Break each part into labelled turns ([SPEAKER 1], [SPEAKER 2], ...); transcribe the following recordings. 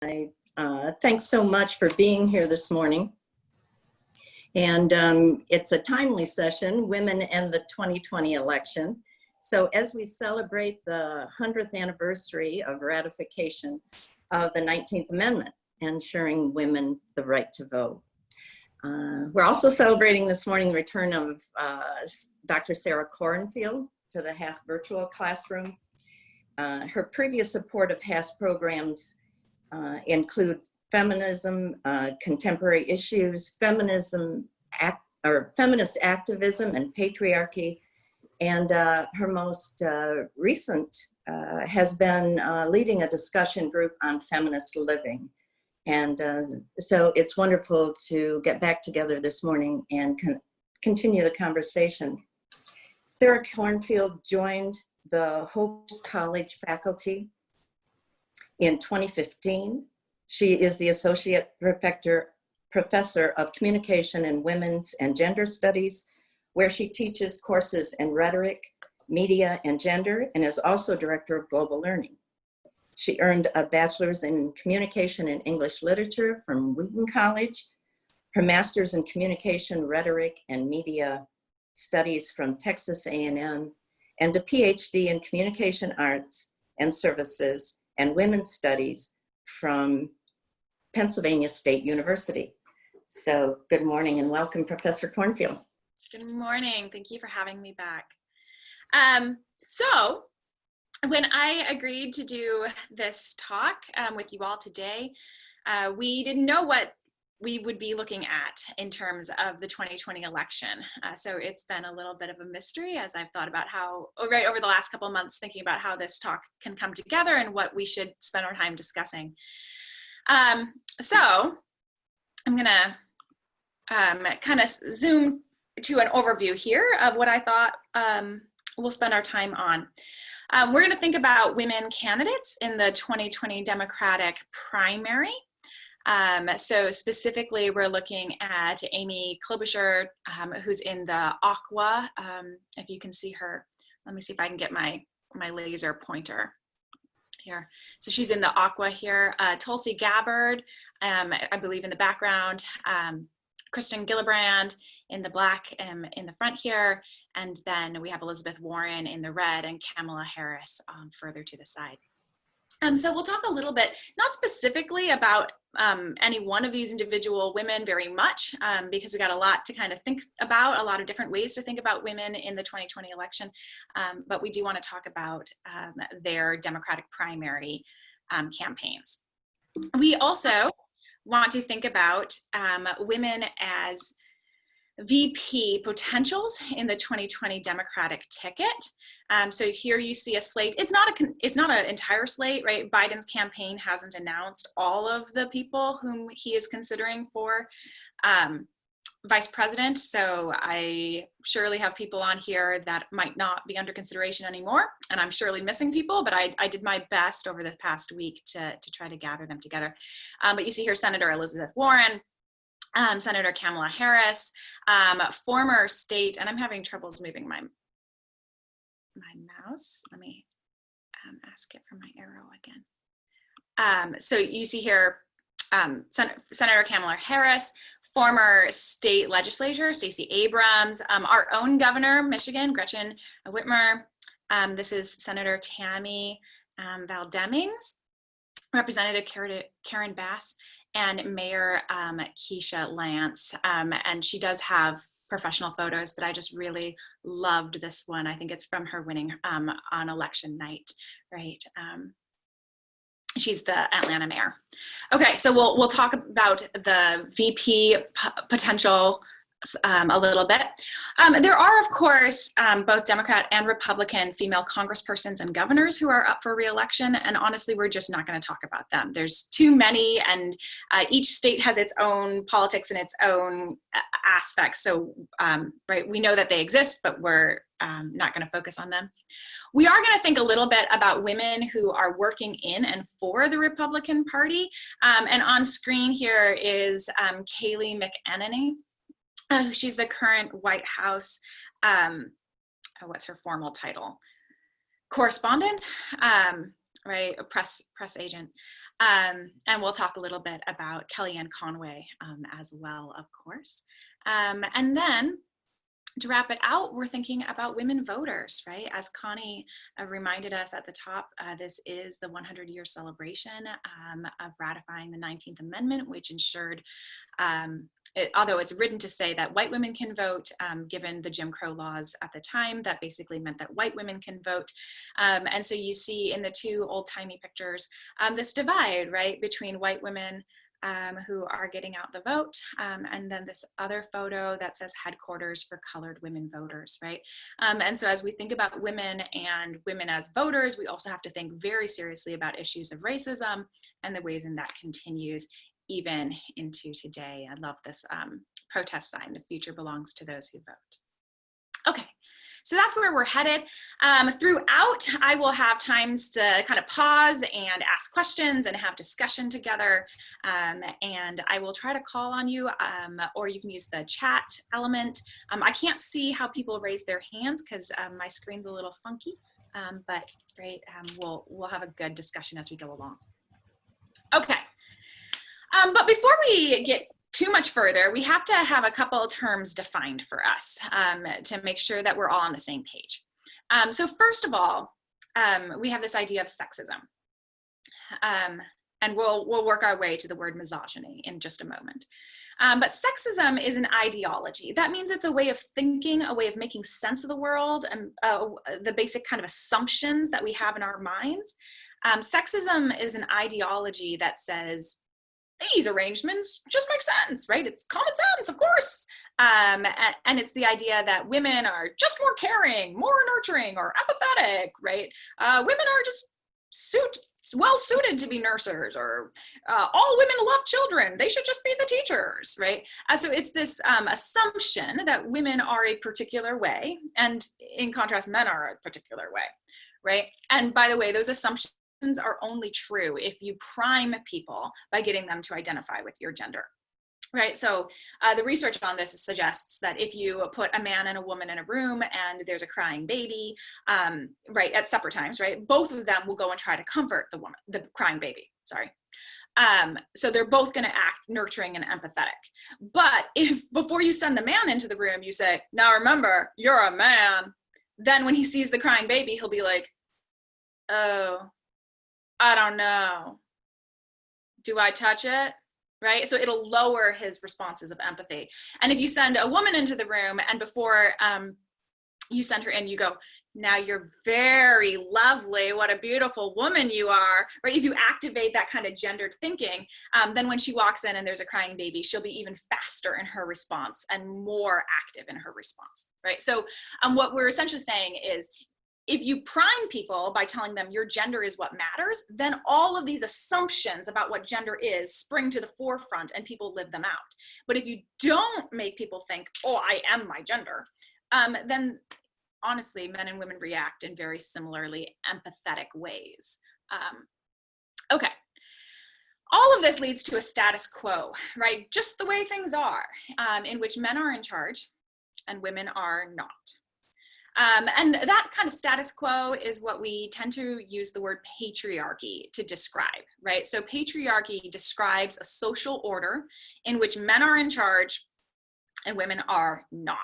[SPEAKER 1] Thanks so much for being here this morning. And it's a timely session, Women and the 2020 Election. So as we celebrate the 100th anniversary of ratification of the 19th Amendment, ensuring women the right to vote. We're also celebrating this morning the return of Dr. Sarah Kornfield to the HASS virtual classroom. Her previous support of HASS programs include feminism, contemporary issues, feminist activism and patriarchy. And her most recent has been leading a discussion group on feminist living. And so it's wonderful to get back together this morning and continue the conversation. Sarah Kornfield joined the Hope College faculty in 2015. She is the Associate Professor of Communication in Women's and Gender Studies, where she teaches courses in rhetoric, media, and gender, and is also Director of Global Learning. She earned a bachelor's in Communication and English Literature from Wheaton College, her master's in Communication, Rhetoric, and Media Studies from Texas A&M, and a PhD in Communication Arts and Services and Women's Studies from Pennsylvania State University. So good morning and welcome, Professor Kornfield.
[SPEAKER 2] Good morning. Thank you for having me back. So when I agreed to do this talk with you all today, we didn't know what we would be looking at in terms of the 2020 election. So it's been a little bit of a mystery as I've thought about how, right over the last couple of months, thinking about how this talk can come together and what we should spend our time discussing. So I'm gonna kind of zoom to an overview here of what I thought we'll spend our time on. We're going to think about women candidates in the 2020 Democratic primary. So specifically, we're looking at Amy Klobuchar, who's in the Aqua. If you can see her, let me see if I can get my laser pointer here. So she's in the Aqua here. Tulsi Gabbard, I believe in the background. Kristen Gillibrand in the black in the front here, and then we have Elizabeth Warren in the red and Kamala Harris further to the side. So we'll talk a little bit, not specifically about any one of these individual women very much, because we got a lot to kind of think about, a lot of different ways to think about women in the 2020 election, but we do want to talk about their Democratic primary campaigns. We also want to think about women as VP potentials in the 2020 Democratic ticket. So here you see a slate. It's not an entire slate, right? Biden's campaign hasn't announced all of the people whom he is considering for vice president. So I surely have people on here that might not be under consideration anymore, and I'm surely missing people, but I did my best over the past week to try to gather them together. But you see here Senator Elizabeth Warren, Senator Kamala Harris, former state, and I'm having troubles moving my mouse. Let me ask it for my arrow again. So you see here Senator Kamala Harris, former state legislature, Stacey Abrams, our own governor, Michigan, Gretchen Whitmer. This is Senator Tammy Valdemings, Representative Karen Bass, and Mayor Keisha Lance. And she does have professional photos, but I just really loved this one. I think it's from her winning on election night, right? She's the Atlanta mayor. Okay, so we'll talk about the VP potential a little bit. There are, of course, both Democrat and Republican female congresspersons and governors who are up for re-election, and honestly, we're just not going to talk about them. There's too many, and each state has its own politics and its own aspects. So, right, we know that they exist, but we're not going to focus on them. We are going to think a little bit about women who are working in and for the Republican Party. And on screen here is Kayleigh McEnany. She's the current White House, what's her formal title? Correspondent, right, a press agent. And we'll talk a little bit about Kellyanne Conway as well, of course. And then to wrap it out, we're thinking about women voters, right? As Connie reminded us at the top, this is the 100-year celebration of ratifying the 19th Amendment, which ensured, although it's written to say that white women can vote, given the Jim Crow laws at the time, that basically meant that white women can vote. And so you see in the two old-timey pictures, this divide, right, between white women who are getting out the vote, and then this other photo that says headquarters for colored women voters, right? And so as we think about women and women as voters, we also have to think very seriously about issues of racism and the ways in that continues even into today. I love this protest sign, the future belongs to those who vote. Okay. So that's where we're headed. Throughout, I will have times to kind of pause and ask questions and have discussion together. And I will try to call on you, or you can use the chat element. I can't see how people raise their hands because my screen's a little funky, but great, we'll have a good discussion as we go along. Okay, but before we get too much further, we have to have a couple of terms defined for us to make sure that we're all on the same page. So first of all, we have this idea of sexism. And we'll work our way to the word misogyny in just a moment. But sexism is an ideology. That means it's a way of thinking, a way of making sense of the world, and the basic kind of assumptions that we have in our minds. Sexism is an ideology that says, these arrangements just make sense, right? It's common sense, of course. And it's the idea that women are just more caring, more nurturing, or empathetic, right? Women are just well suited to be nurses, or all women love children, they should just be the teachers, right? So it's this assumption that women are a particular way, and in contrast, men are a particular way, right? And by the way, those assumptions are only true if you prime people by getting them to identify with your gender, right? So the research on this suggests that if you put a man and a woman in a room and there's a crying baby, right, at supper times, right, both of them will go and try to comfort the crying baby, sorry. So they're both going to act nurturing and empathetic. But if before you send the man into the room, you say, now remember, you're a man, then when he sees the crying baby, he'll be like, oh, I don't know. Do I touch it? Right? So it'll lower his responses of empathy. And if you send a woman into the room and before you send her in, you go, now you're very lovely. What a beautiful woman you are. Right? If you activate that kind of gendered thinking, then when she walks in and there's a crying baby, she'll be even faster in her response and more active in her response. Right? So what we're essentially saying is, if you prime people by telling them your gender is what matters, then all of these assumptions about what gender is spring to the forefront and people live them out. But if you don't make people think, oh, I am my gender, then honestly, men and women react in very similarly empathetic ways. Okay. All of this leads to a status quo, right? Just the way things are, in which men are in charge and women are not. And that kind of status quo is what we tend to use the word patriarchy to describe, right? So patriarchy describes a social order in which men are in charge and women are not.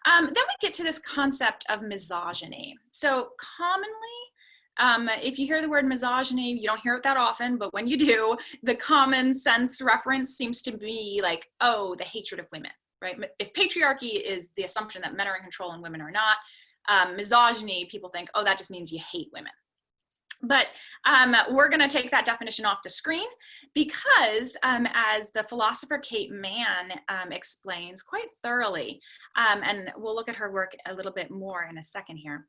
[SPEAKER 2] Then we get to this concept of misogyny. So commonly, if you hear the word misogyny, you don't hear it that often, but when you do, the common sense reference seems to be like, oh, the hatred of women. Right? If patriarchy is the assumption that men are in control and women are not, misogyny, people think, oh, that just means you hate women. But we're going to take that definition off the screen because, as the philosopher Kate Mann explains quite thoroughly, and we'll look at her work a little bit more in a second here,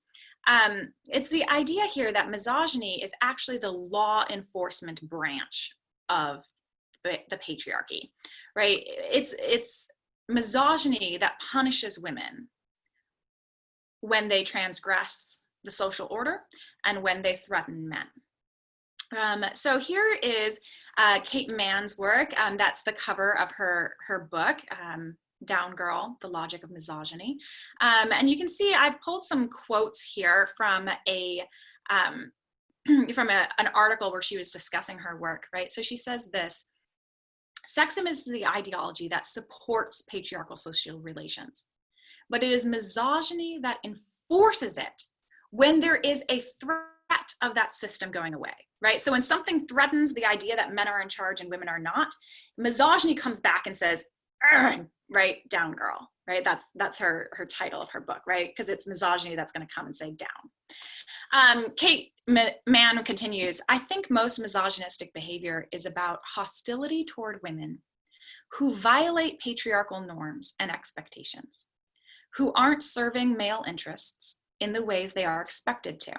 [SPEAKER 2] it's the idea here that misogyny is actually the law enforcement branch of the patriarchy, right? It's misogyny that punishes women when they transgress the social order and when they threaten men. So here is Kate Mann's work. That's the cover of her book, Down Girl, The Logic of Misogyny. And you can see I've pulled some quotes here from a from an article where she was discussing her work, right? So she says this: sexism is the ideology that supports patriarchal social relations, but it is misogyny that enforces it when there is a threat of that system going away, right? So when something threatens the idea that men are in charge and women are not, misogyny comes back and says, right, down girl, right? That's her title of her book, right? Because it's misogyny that's going to come and say down. Kate Mann continues, I think most misogynistic behavior is about hostility toward women who violate patriarchal norms and expectations, who aren't serving male interests in the ways they are expected to.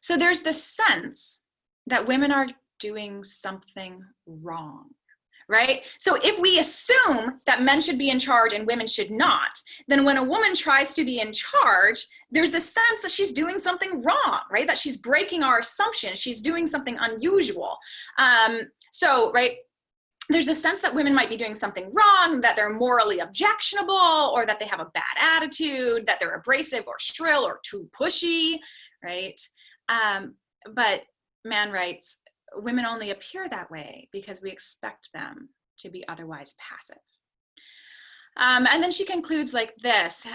[SPEAKER 2] So there's this sense that women are doing something wrong, right? So if we assume that men should be in charge and women should not, then when a woman tries to be in charge, there's this sense that she's doing something wrong, right? That she's breaking our assumptions, she's doing something unusual. Right, there's a sense that women might be doing something wrong, that they're morally objectionable, or that they have a bad attitude, that they're abrasive or shrill or too pushy, right? But Mann writes, women only appear that way because we expect them to be otherwise passive. And then she concludes like this: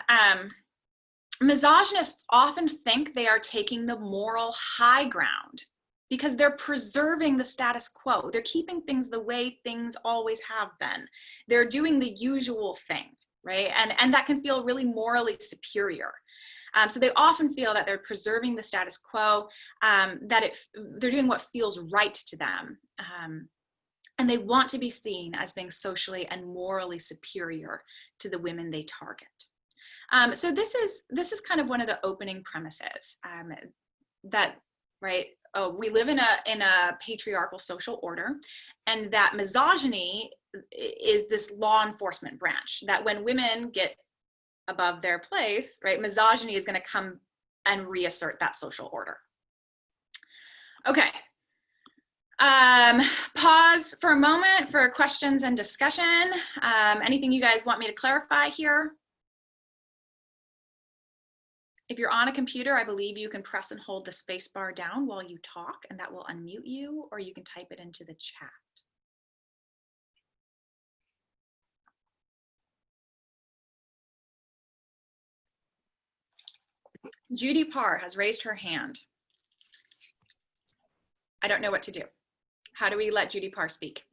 [SPEAKER 2] misogynists often think they are taking the moral high ground because they're preserving the status quo. They're keeping things the way things always have been. They're doing the usual thing, right? And that can feel really morally superior. So they often feel that they're preserving the status quo, that they're doing what feels right to them. And they want to be seen as being socially and morally superior to the women they target. So this is kind of one of the opening premises, that, right, we live in a patriarchal social order, and that misogyny is this law enforcement branch, that when women get above their place, right, misogyny is going to come and reassert that social order. Okay. Pause for a moment for questions and discussion. Anything you guys want me to clarify here? If you're on a computer, I believe you can press and hold the space bar down while you talk, and that will unmute you, or you can type it into the chat. Judy Parr has raised her hand. I don't know what to do. How do we let Judy Parr speak?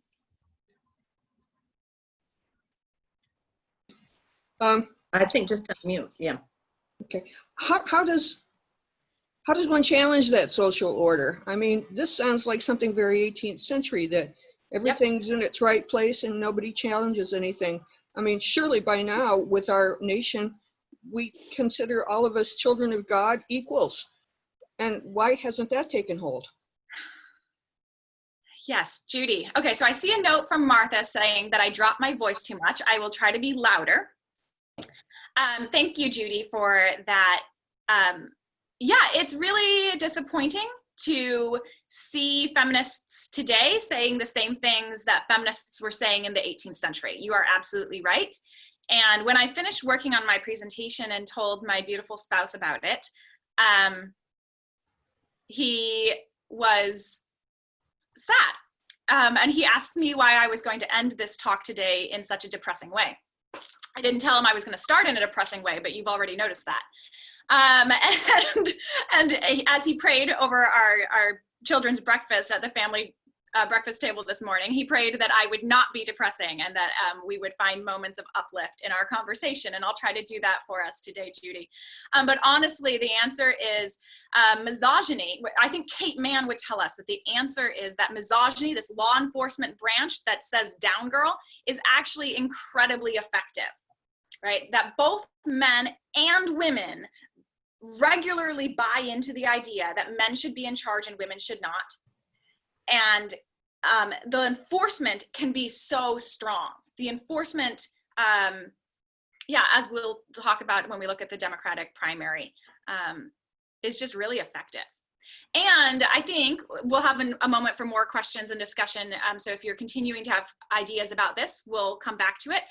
[SPEAKER 1] I think just unmute, yeah.
[SPEAKER 3] Okay. How does one challenge that social order? I mean, this sounds like something very 18th century, that everything's in its right place and nobody challenges anything. I mean, surely by now with our nation, we consider all of us children of God equals. And why hasn't that taken hold?
[SPEAKER 2] Yes, Judy. Okay, so I see a note from Martha saying that I dropped my voice too much. I will try to be louder. Thank you, Judy, for that. Yeah, it's really disappointing to see feminists today saying the same things that feminists were saying in the 18th century. You are absolutely right. And when I finished working on my presentation and told my beautiful spouse about it, he was sad. And he asked me why I was going to end this talk today in such a depressing way. I didn't tell him I was going to start in a depressing way, but you've already noticed that. And as he prayed over our children's breakfast at the family breakfast table this morning, he prayed that I would not be depressing and that we would find moments of uplift in our conversation. And I'll try to do that for us today, Judy. But honestly, the answer is misogyny. I think Kate Mann would tell us that the answer is that misogyny, this law enforcement branch that says down girl, is actually incredibly effective, right? That both men and women regularly buy into the idea that men should be in charge and women should not. And the enforcement can be so strong. The enforcement, yeah, as we'll talk about when we look at the Democratic primary, is just really effective. And I think we'll have a moment for more questions and discussion. So if you're continuing to have ideas about this, we'll come back to it.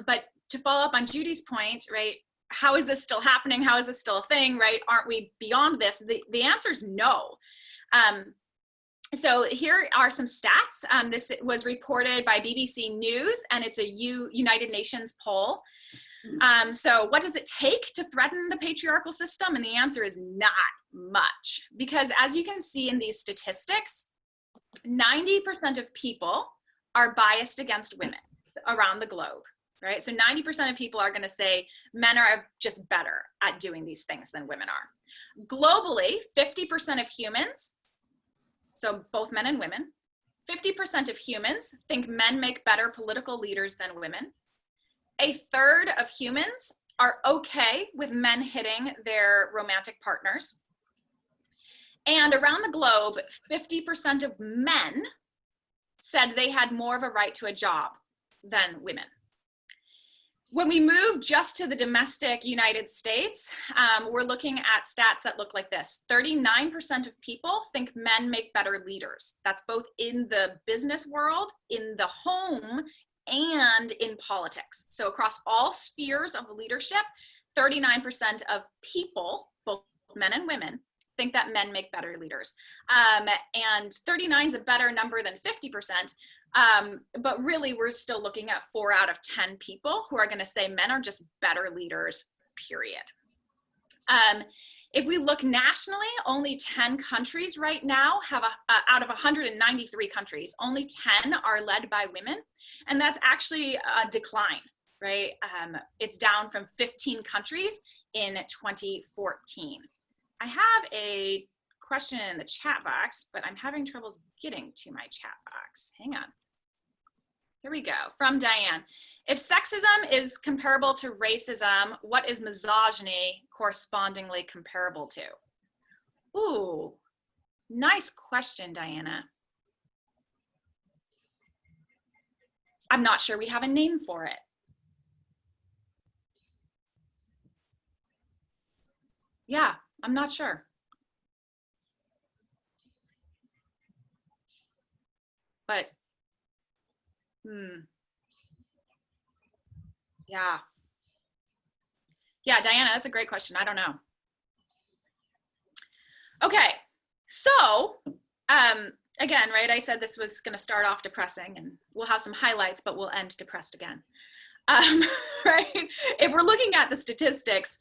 [SPEAKER 2] But to follow up on Judy's point, right, how is this still happening? How is this still a thing, right? Aren't we beyond this? The answer is no. So here are some stats. This was reported by BBC News, and it's a United Nations poll. So what does it take to threaten the patriarchal system? And the answer is not much, because as you can see in these statistics, 90% of people are biased against women around the globe, right? So 90% of people are going to say men are just better at doing these things than women are. Globally, 50% of humans, so both men and women, 50% of humans think men make better political leaders than women. A third of humans are okay with men hitting their romantic partners. And around the globe, 50% of men said they had more of a right to a job than women. When we move just to the domestic United States, we're looking at stats that look like this. 39% of people think men make better leaders. That's both in the business world, in the home, and in politics. So across all spheres of leadership, 39% of people, both men and women, think that men make better leaders. And 39 is a better number than 50%. But really, we're still looking at 4 out of 10 people who are going to say men are just better leaders, period. If we look nationally, only 10 countries right now have, out of 193 countries, only 10 are led by women. And that's actually a decline, right? It's down from 15 countries in 2014. I have a question in the chat box, but I'm having troubles getting to my chat box. Hang on. Here we go, from Diane. If sexism is comparable to racism, what is misogyny correspondingly comparable to? Ooh, nice question, Diana. I'm not sure we have a name for it. Yeah, I'm not sure. But yeah. Yeah, Diana, that's a great question. I don't know. Okay, so again, right, I said this was going to start off depressing, and we'll have some highlights, but we'll end depressed again. Right? If we're looking at the statistics,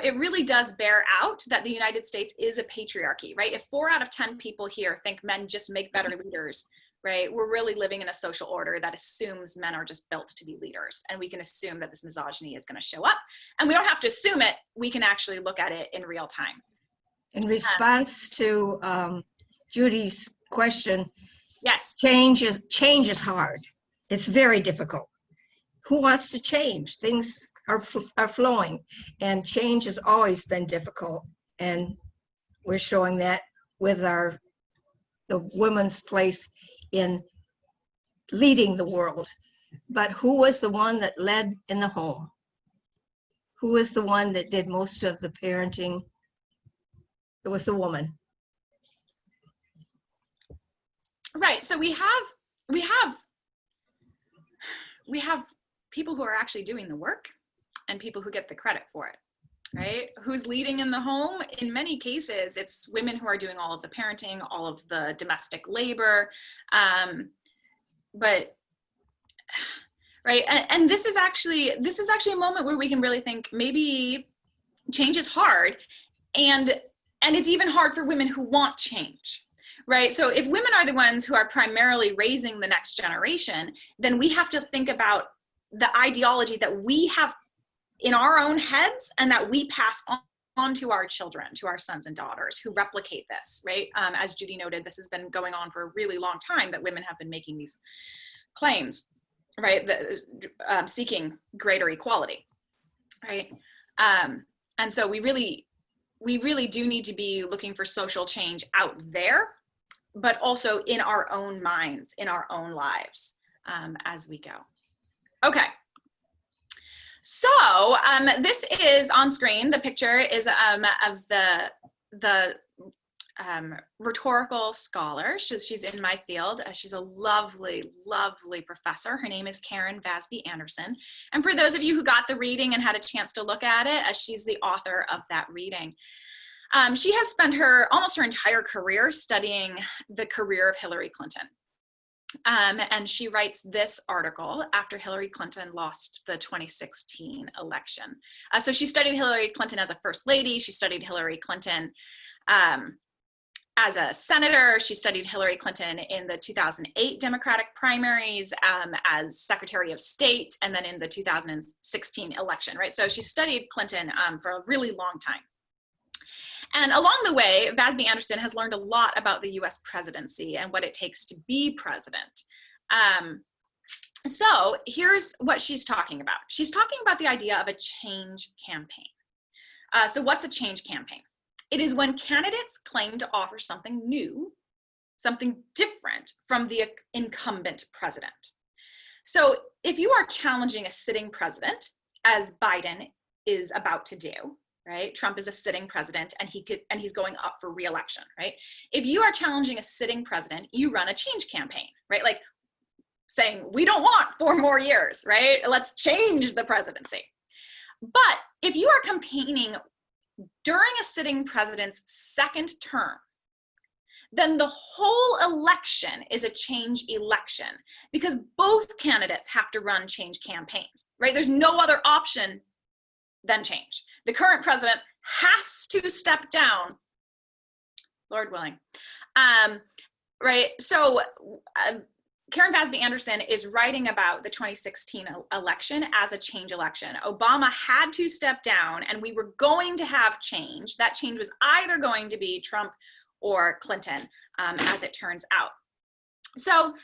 [SPEAKER 2] it really does bear out that the United States is a patriarchy, right? If 4 out of 10 people here think men just make better leaders, right? We're really living in a social order that assumes men are just built to be leaders. And we can assume that this misogyny is going to show up. And we don't have to assume it. We can actually look at it in real time.
[SPEAKER 4] In response to Judy's question,
[SPEAKER 2] yes,
[SPEAKER 4] change is hard. It's very difficult. Who wants to change? Things are flowing, and change has always been difficult. And we're showing that with the women's place in leading the world. But who was the one that led in the home? Who was the one that did most of the parenting? It was the woman.
[SPEAKER 2] Right. So we have people who are actually doing the work and people who get the credit for it, right? Who's leading in the home? In many cases, it's women who are doing all of the parenting, all of the domestic labor. But right, and this is actually a moment where we can really think maybe change is hard, and it's even hard for women who want change. Right. So if women are the ones who are primarily raising the next generation, then we have to think about the ideology that we have in our own heads and that we pass on to our children, to our sons and daughters who replicate this, right? As Judy noted, this has been going on for a really long time, that women have been making these claims, right? Seeking greater equality, right? And so we really do need to be looking for social change out there, but also in our own minds, in our own lives, as we go. Okay. So this is on screen. The picture is of the rhetorical scholar. She's in my field. She's a lovely, lovely professor. Her name is Karen Vasby Anderson. And for those of you who got the reading and had a chance to look at it, she's the author of that reading. She has spent almost her entire career studying the career of Hillary Clinton. And she writes this article after Hillary Clinton lost the 2016 election. So she studied Hillary Clinton as a first lady. She studied Hillary Clinton as a senator. She studied Hillary Clinton in the 2008 Democratic primaries as Secretary of State, and then in the 2016 election, right? So she studied Clinton for a really long time. And along the way, Vasby Anderson has learned a lot about the US presidency and what it takes to be president. So here's what she's talking about. She's talking about the idea of a change campaign. So what's a change campaign? It is when candidates claim to offer something new, something different from the incumbent president. So if you are challenging a sitting president, as Biden is about to do, right? Trump is a sitting president and he's going up for re-election, right? If you are challenging a sitting president, you run a change campaign, right? Like saying, we don't want 4 more years, right? Let's change the presidency. But if you are campaigning during a sitting president's second term, then the whole election is a change election because both candidates have to run change campaigns, right? There's no other option than change. The current president has to step down, Lord willing. Right, so Karen Vasby Anderson is writing about the 2016 election as a change election. Obama had to step down and we were going to have change. That change was either going to be Trump or Clinton, as it turns out. So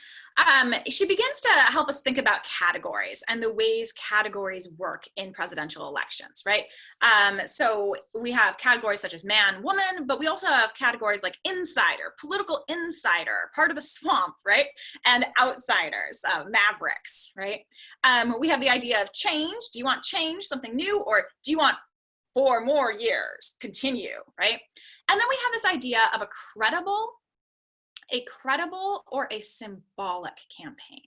[SPEAKER 2] she begins to help us think about categories and the ways categories work in presidential elections, right? So we have categories such as man, woman, but we also have categories like insider, political insider, part of the swamp, right? And outsiders, mavericks, right? We have the idea of change. Do you want change, something new, or do you want 4 more years, continue, right? And then we have this idea of a credible or a symbolic campaign.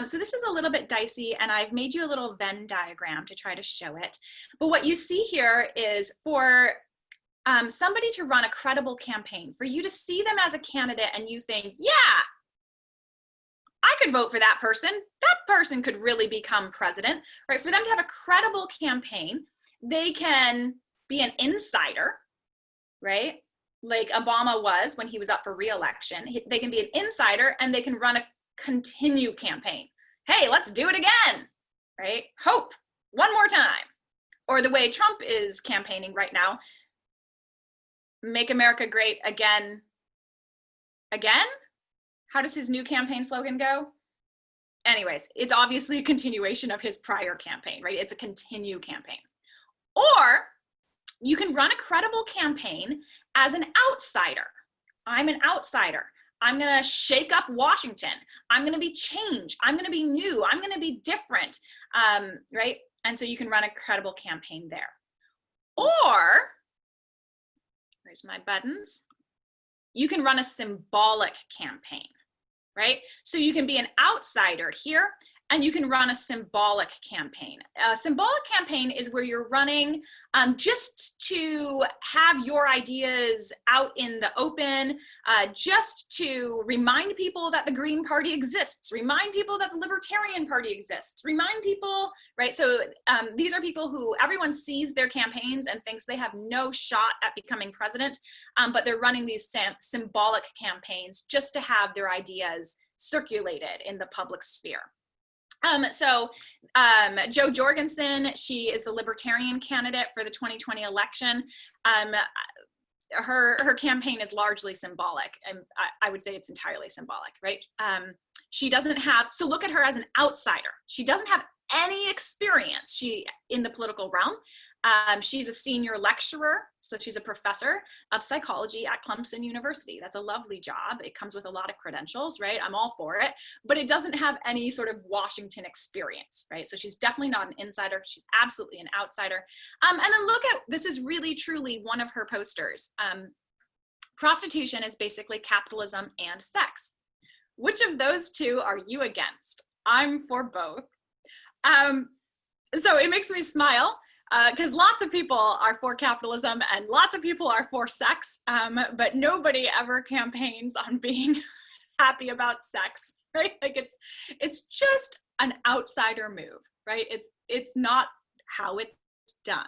[SPEAKER 2] So this is a little bit dicey, and I've made you a little Venn diagram to try to show it. But what you see here is for somebody to run a credible campaign, for you to see them as a candidate and you think, yeah, I could vote for that person. That person could really become president, right? For them to have a credible campaign, they can be an insider, right? Like Obama was when he was up for re-election. They can be an insider and they can run a continue campaign. Hey, let's do it again, right? Hope, one more time. Or the way Trump is campaigning right now, make America great again. Again? How does his new campaign slogan go? Anyways, it's obviously a continuation of his prior campaign, right? It's a continue campaign. Or you can run a credible campaign as an outsider. I'm an outsider. I'm gonna shake up Washington. I'm gonna be change. I'm gonna be new. I'm gonna be different, right? And so you can run a credible campaign there. Or, where's my buttons? You can run a symbolic campaign, right? So you can be an outsider here, and you can run a symbolic campaign. A symbolic campaign is where you're running just to have your ideas out in the open, just to remind people that the Green Party exists, remind people that the Libertarian Party exists, remind people, right? So these are people who everyone sees their campaigns and thinks they have no shot at becoming president, but they're running these symbolic campaigns just to have their ideas circulated in the public sphere. Jo Jorgenson, she is the Libertarian candidate for the 2020 election. Her campaign is largely symbolic, and I would say it's entirely symbolic, right? She doesn't have, so look at her as an outsider. She doesn't have any experience in the political realm. She's a senior lecturer, so she's a professor of psychology at Clemson University. That's a lovely job. It comes with a lot of credentials, right? I'm all for it, but it doesn't have any sort of Washington experience, right? So she's definitely not an insider. She's absolutely an outsider. And then look at, this is really truly one of her posters. Prostitution is basically capitalism and sex. Which of those two are you against? I'm for both. So it makes me smile because lots of people are for capitalism and lots of people are for sex, but nobody ever campaigns on being happy about sex, right? Like it's just an outsider move, right? It's not how it's done,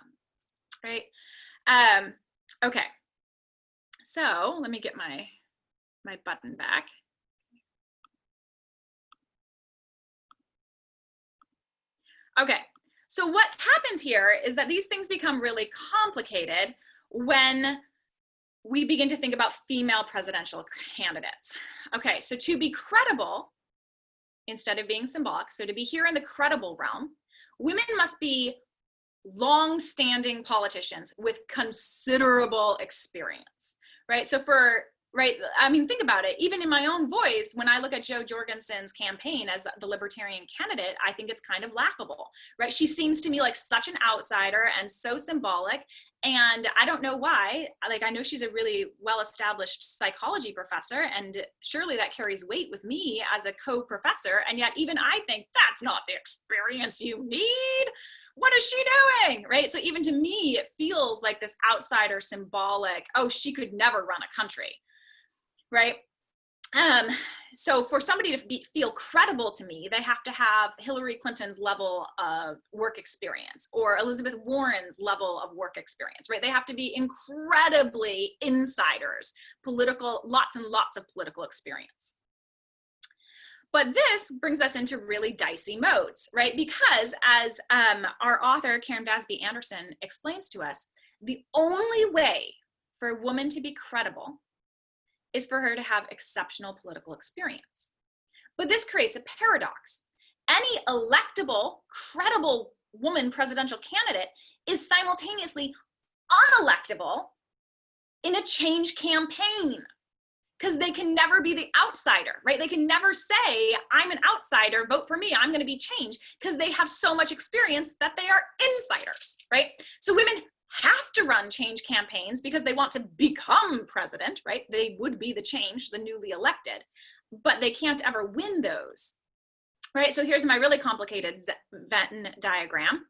[SPEAKER 2] right? Okay, so let me get my button back. Okay, so what happens here is that these things become really complicated when we begin to think about female presidential candidates. Okay, so to be credible, instead of being symbolic, so to be here in the credible realm, women must be long-standing politicians with considerable experience, right? So I mean, think about it. Even in my own voice, when I look at Jo Jorgenson's campaign as the Libertarian candidate, I think it's kind of laughable, right? She seems to me like such an outsider and so symbolic. And I don't know why. Like, I know she's a really well-established psychology professor, and surely that carries weight with me as a co-professor. And yet even I think that's not the experience you need. What is she doing, right? So even to me, it feels like this outsider symbolic, oh, she could never run a country, right? So for somebody to feel credible to me, they have to have Hillary Clinton's level of work experience or Elizabeth Warren's level of work experience, right? They have to be incredibly insiders, lots and lots of political experience. But this brings us into really dicey modes, right? Because as our author, Karen Vasby Anderson, explains to us, the only way for a woman to be credible is for her to have exceptional political experience. But this creates a paradox. Any electable, credible woman presidential candidate is simultaneously unelectable in a change campaign, because they can never be the outsider, right? They can never say, I'm an outsider, vote for me, I'm gonna be change, because they have so much experience that they are insiders, right? So women have to run change campaigns because they want to become president, right? They would be the change, the newly elected, but they can't ever win those, right? So here's my really complicated Venn diagram.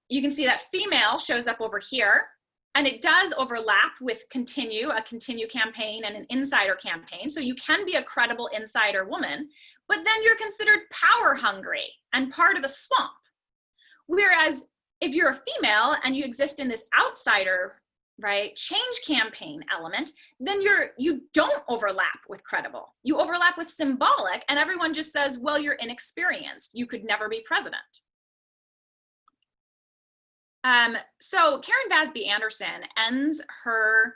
[SPEAKER 2] You can see that female shows up over here, and it does overlap with a continue campaign and an insider campaign. So you can be a credible insider woman, but then you're considered power hungry and part of the swamp. Whereas if you're a female and you exist in this outsider, right, change campaign element, then you don't overlap with credible. You overlap with symbolic, and everyone just says, well, you're inexperienced. You could never be president. So Karen Vasby Anderson ends her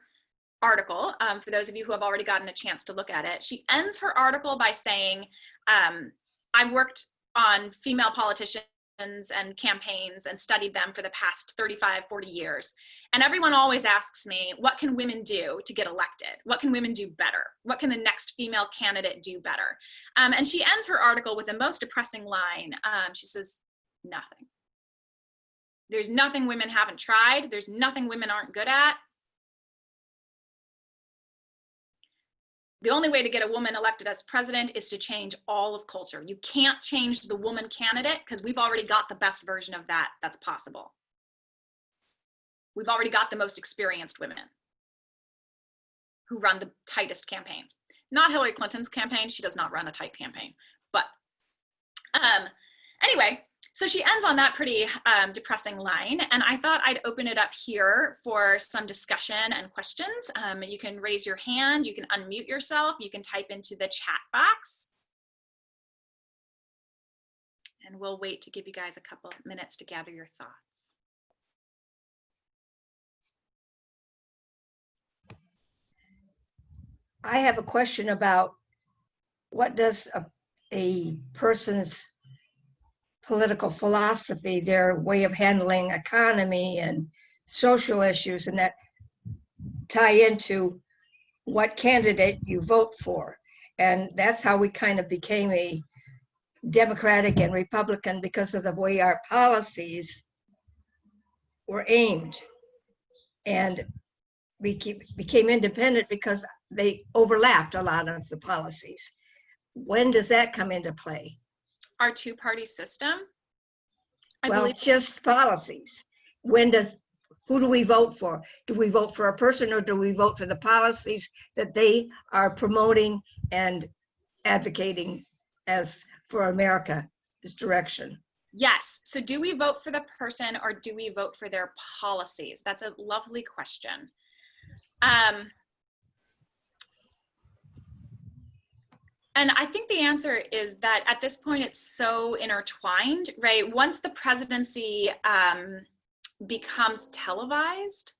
[SPEAKER 2] article, for those of you who have already gotten a chance to look at it, she ends her article by saying, I've worked on female politicians and campaigns and studied them for the past 35, 40 years. And everyone always asks me, what can women do to get elected? What can women do better? What can the next female candidate do better? And she ends her article with the most depressing line. She says, nothing. There's nothing women haven't tried. There's nothing women aren't good at. The only way to get a woman elected as president is to change all of culture. You can't change the woman candidate because we've already got the best version of that that's possible. We've already got the most experienced women who run the tightest campaigns. Not Hillary Clinton's campaign. She does not run a tight campaign. But anyway, so she ends on that pretty depressing line, and I thought I'd open it up here for some discussion and questions. You can raise your hand, you can unmute yourself, you can type into the chat box. And we'll wait to give you guys a couple of minutes to gather your thoughts.
[SPEAKER 4] I have a question about what does a person's political philosophy, their way of handling economy and social issues, and that tie into what candidate you vote for. And that's how we kind of became a Democratic and Republican, because of the way our policies were aimed. And we became independent because they overlapped a lot of the policies. When does that come into play?
[SPEAKER 2] Our two-party system? I
[SPEAKER 4] Well,
[SPEAKER 2] believe
[SPEAKER 4] just policies. Who do we vote for? Do we vote for a person, or do we vote for the policies that they are promoting and advocating as for America's direction?
[SPEAKER 2] yes. So do we vote for the person or do we vote for their policies? That's a lovely question. And I think the answer is that at this point, it's so intertwined, right? Once the presidency becomes televised,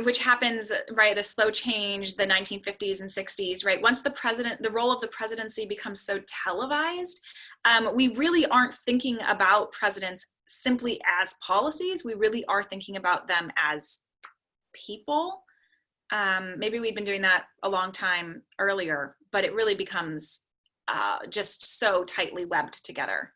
[SPEAKER 2] which happens, right, the slow change, the 1950s and 60s, right? Once the role of the presidency becomes so televised, we really aren't thinking about presidents simply as policies. We really are thinking about them as people. Maybe we've been doing that a long time earlier, but it really becomes just so tightly webbed together.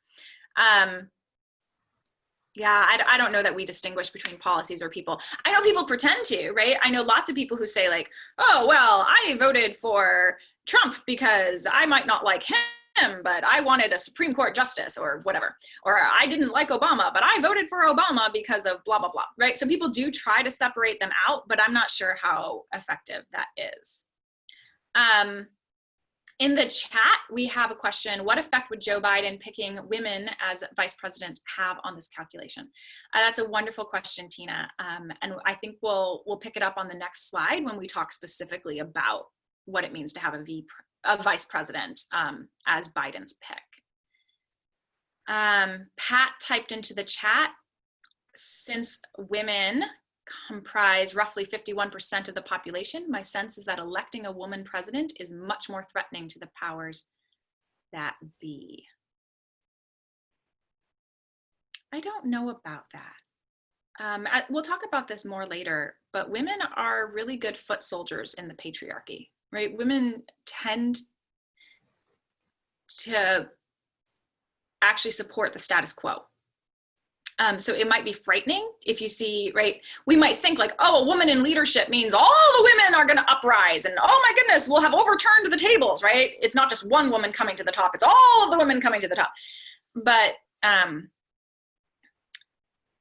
[SPEAKER 2] Yeah, I don't know that we distinguish between policies or people. I know people pretend to, right? I know lots of people who say like, oh, well, I voted for Trump because I might not like him, but I wanted a Supreme Court justice or whatever. Or I didn't like Obama, but I voted for Obama because of blah, blah, blah, right? So people do try to separate them out, but I'm not sure how effective that is. In the chat, we have a question: what effect would Joe Biden picking women as vice president have on this calculation? That's a wonderful question, Tina. And I think we'll pick it up on the next slide when we talk specifically about what it means to have a vice president as Biden's pick. Pat typed into the chat, since women comprise roughly 51% of the population, my sense is that electing a woman president is much more threatening to the powers that be. I don't know about that. We'll talk about this more later, but women are really good foot soldiers in the patriarchy, right? Women tend to actually support the status quo. So it might be frightening if you see, right? We might think like, oh, a woman in leadership means all the women are going to uprise and oh my goodness, we'll have overturned the tables, right? It's not just one woman coming to the top, it's all of the women coming to the top. But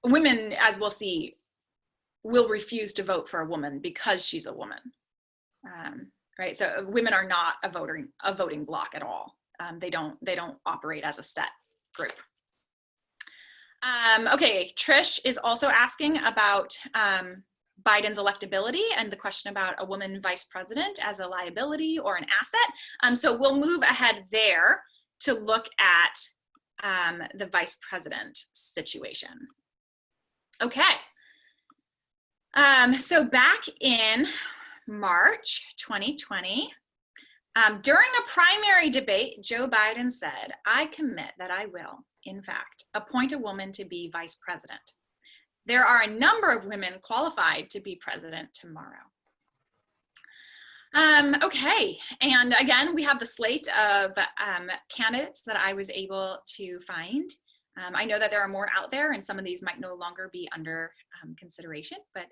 [SPEAKER 2] women, as we'll see, will refuse to vote for a woman because she's a woman, right? So women are not a voting bloc at all. They don't operate as a set group. Okay, Trish is also asking about Biden's electability and the question about a woman vice president as a liability or an asset. So we'll move ahead there to look at the vice president situation. Okay, so back in March 2020, during a primary debate, Joe Biden said, I commit that I will, in fact, appoint a woman to be vice president. There are a number of women qualified to be president tomorrow. Okay, and again, we have the slate of candidates that I was able to find. I know that there are more out there and some of these might no longer be under consideration, but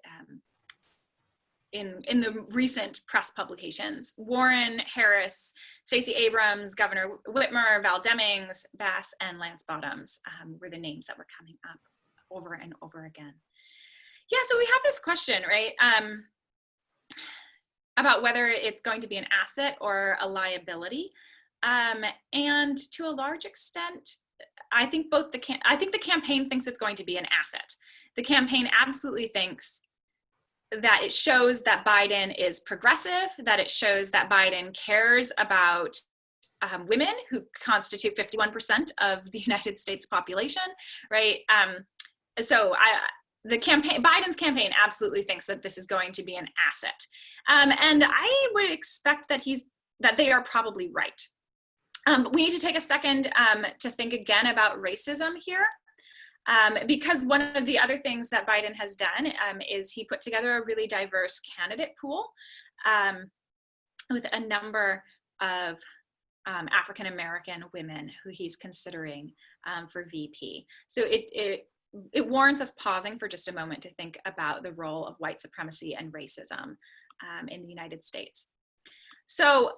[SPEAKER 2] in the recent press publications, Warren, Harris, Stacey Abrams, Governor Whitmer, Val Demings, Bass, and Lance Bottoms were the names that were coming up over and over again. Yeah, so we have this question, right, about whether it's going to be an asset or a liability. And to a large extent, I think the campaign thinks it's going to be an asset. The campaign absolutely thinks that it shows that Biden is progressive, that it shows that Biden cares about women who constitute 51% of the United States population, right? So Biden's campaign absolutely thinks that this is going to be an asset. And I would expect that they are probably right. We need to take a second to think again about racism here. Because one of the other things that Biden has done is he put together a really diverse candidate pool with a number of African-American women who he's considering for VP. So it warrants us pausing for just a moment to think about the role of white supremacy and racism in the United States. So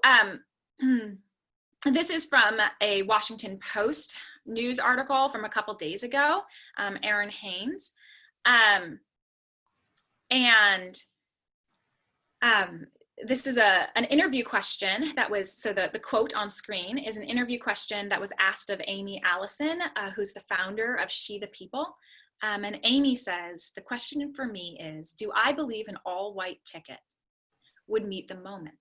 [SPEAKER 2] this is from a Washington Post news article from a couple days ago, Erin Haynes. This is an interview question that was, so the quote on screen is an interview question that was asked of Amy Allison, who's the founder of She the People. And Amy says, the question for me is, do I believe an all-white ticket would meet the moment?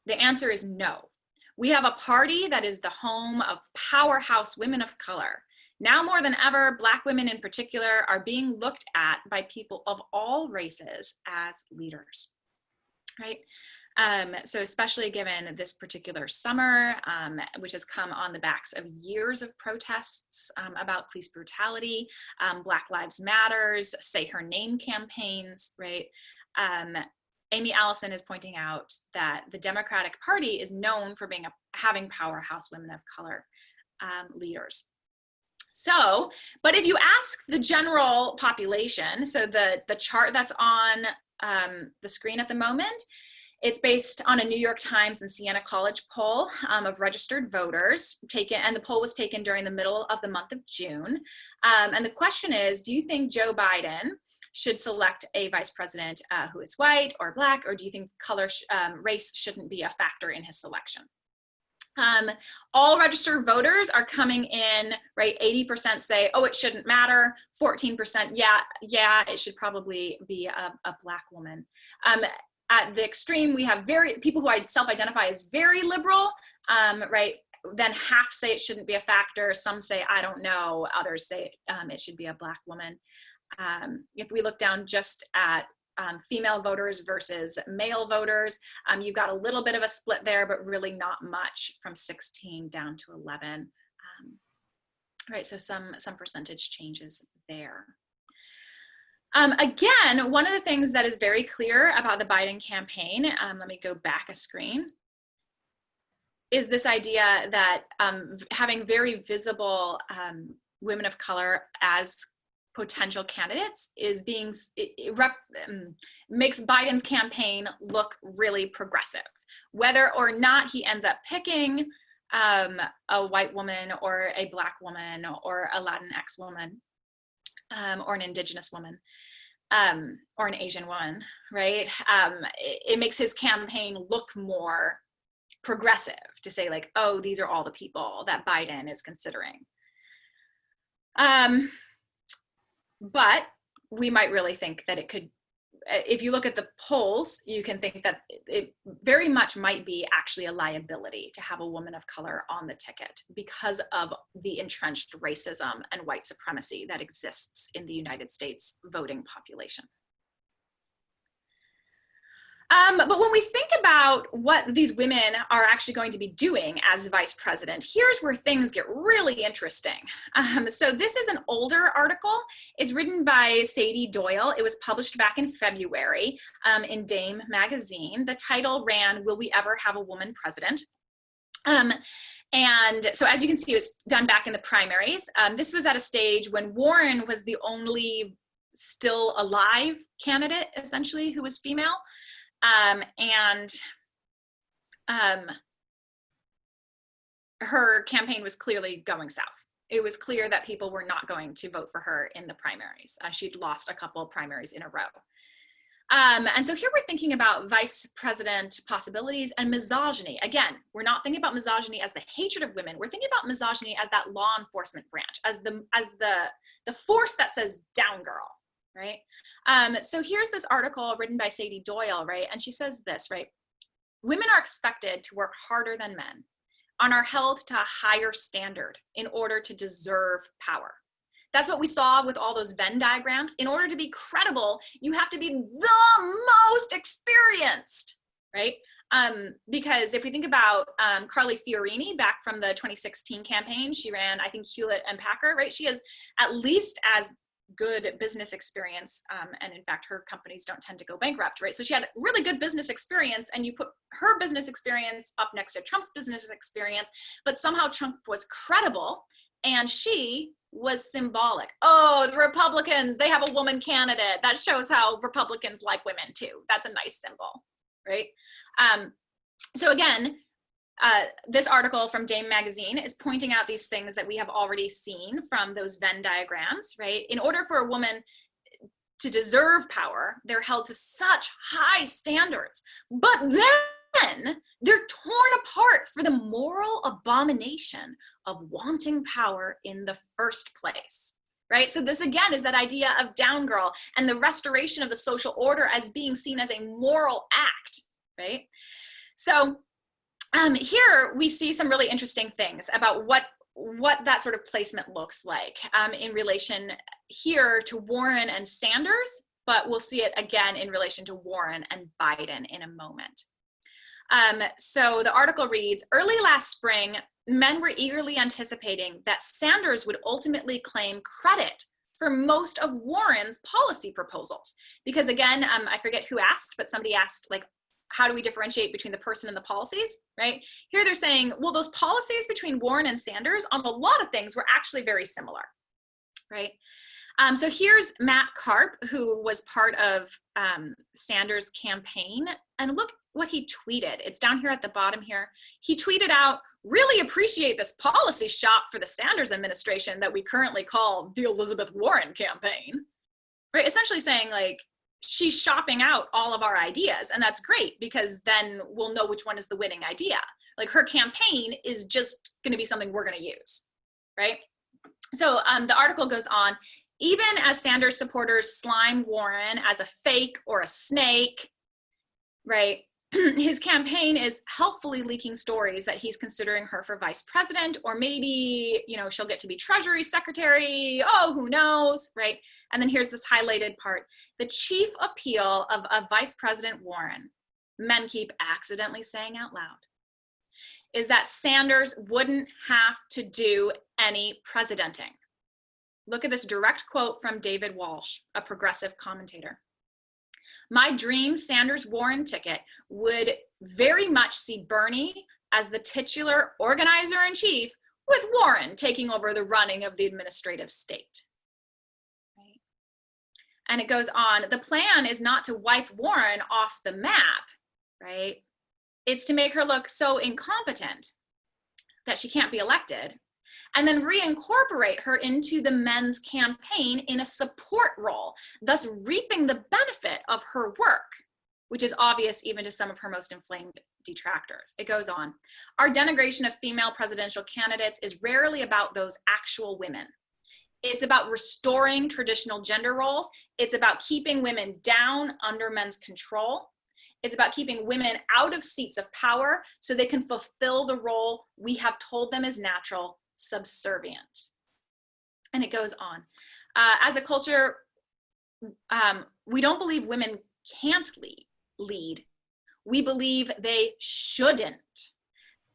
[SPEAKER 2] The answer is no. We have a party that is the home of powerhouse women of color. Now more than ever, Black women in particular are being looked at by people of all races as leaders, right? So especially given this particular summer, which has come on the backs of years of protests about police brutality, Black Lives Matters, Say Her Name campaigns, right? Amy Allison is pointing out that the Democratic Party is known for having powerhouse women of color leaders. So, but if you ask the general population, so the chart that's on the screen at the moment, it's based on a New York Times and Siena College poll of registered voters taken, and the poll was taken during the middle of the month of June. And the question is, do you think Joe Biden should select a vice president who is white or Black, or do you think race shouldn't be a factor in his selection? All registered voters are coming in, right? 80% say, oh, it shouldn't matter. 14%, yeah, it should probably be a Black woman. At the extreme, we have people who self-identify as very liberal, right? Then half say it shouldn't be a factor. Some say, I don't know. Others say it should be a Black woman. If we look down just at female voters versus male voters, you've got a little bit of a split there, but really not much, from 16 down to 11. Right, so some percentage changes there. Again, one of the things that is very clear about the Biden campaign, let me go back a screen, is this idea that having very visible women of color as potential candidates makes Biden's campaign look really progressive. Whether or not he ends up picking a white woman or a Black woman or a Latinx woman or an Indigenous woman or an Asian woman, right? It makes his campaign look more progressive to say like, oh, these are all the people that Biden is considering. But we might really think that it could, if you look at the polls, you can think that it very much might be actually a liability to have a woman of color on the ticket because of the entrenched racism and white supremacy that exists in the United States voting population. But when we think about what these women are actually going to be doing as vice president, here's where things get really interesting. So this is an older article. It's written by Sadie Doyle. It was published back in February in Dame magazine. The title ran, "Will We Ever Have a Woman President?" And so as you can see, it was done back in the primaries. This was at a stage when Warren was the only still alive candidate, essentially, who was female. Her campaign was clearly going south. It was clear that people were not going to vote for her in the primaries. She'd lost a couple of primaries in a row. And so here we're thinking about vice president possibilities and misogyny. Again, we're not thinking about misogyny as the hatred of women. We're thinking about misogyny as that law enforcement branch, as the force that says down girl. Right? So here's this article written by Sadie Doyle, right? And she says this, right? Women are expected to work harder than men and are held to a higher standard in order to deserve power. That's what we saw with all those Venn diagrams. In order to be credible, you have to be the most experienced, right? Because if we think about Carly Fiorini back from the 2016 campaign, she ran, I think, Hewlett and Packard, right? She has at least as good business experience, and in fact her companies don't tend to go bankrupt, right? So she had really good business experience, and you put her business experience up next to Trump's business experience, but somehow Trump was credible and she was symbolic. Oh, the Republicans, they have a woman candidate. That shows how Republicans like women too. That's a nice symbol, right? So again, this article from Dame Magazine is pointing out these things that we have already seen from those Venn diagrams, right? In order for a woman to deserve power, they're held to such high standards, but then they're torn apart for the moral abomination of wanting power in the first place, right? So this again is that idea of down girl and the restoration of the social order as being seen as a moral act, right? So here we see some really interesting things about what that sort of placement looks like in relation here to Warren and Sanders, but we'll see it again in relation to Warren and Biden in a moment. So the article reads, early last spring, men were eagerly anticipating that Sanders would ultimately claim credit for most of Warren's policy proposals. Because again, I forget who asked, but somebody asked, like, how do we differentiate between the person and the policies, right? Here they're saying, well, those policies between Warren and Sanders on a lot of things were actually very similar, right? So here's Matt Karp, who was part of Sanders' campaign, and look what he tweeted. It's down here at the bottom here. He tweeted out, really appreciate this policy shop for the Sanders administration that we currently call the Elizabeth Warren campaign, right? Essentially saying, like, she's shopping out all of our ideas, and that's great because then we'll know which one is the winning idea. Like, her campaign is just going to be something we're going to use, right? So the article goes on, even as Sanders supporters slime Warren as a fake or a snake, right? His campaign is helpfully leaking stories that he's considering her for vice president, or maybe, you know, she'll get to be Treasury Secretary. Oh, who knows, right? And then here's this highlighted part. The chief appeal of a Vice President Warren, men keep accidentally saying out loud, is that Sanders wouldn't have to do any presidenting. Look at this direct quote from David Walsh, a progressive commentator. My dream Sanders-Warren ticket would very much see Bernie as the titular organizer-in-chief, with Warren taking over the running of the administrative state. Right? And it goes on, the plan is not to wipe Warren off the map, right? It's to make her look so incompetent that she can't be elected, and then reincorporate her into the men's campaign in a support role, thus reaping the benefit of her work, which is obvious even to some of her most inflamed detractors. It goes on. Our denigration of female presidential candidates is rarely about those actual women. It's about restoring traditional gender roles. It's about keeping women down under men's control. It's about keeping women out of seats of power so they can fulfill the role we have told them is natural, subservient. And it goes on. As a culture, we don't believe women can't lead. We believe they shouldn't.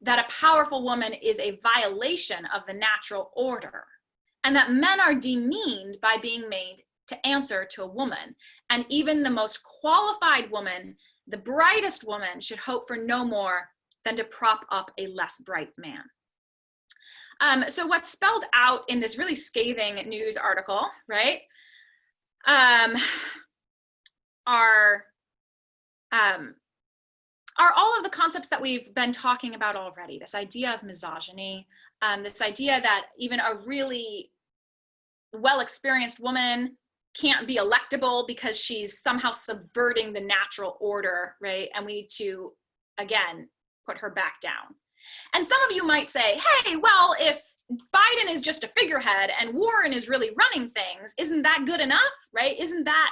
[SPEAKER 2] That a powerful woman is a violation of the natural order, and that men are demeaned by being made to answer to a woman. And even the most qualified woman, the brightest woman, should hope for no more than to prop up a less bright man. So what's spelled out in this really scathing news article, right, are all of the concepts that we've been talking about already. This idea of misogyny, this idea that even a really well-experienced woman can't be electable because she's somehow subverting the natural order, right? And we need to, again, put her back down. And some of you might say, hey, well, if Biden is just a figurehead and Warren is really running things, isn't that good enough, right? Isn't that,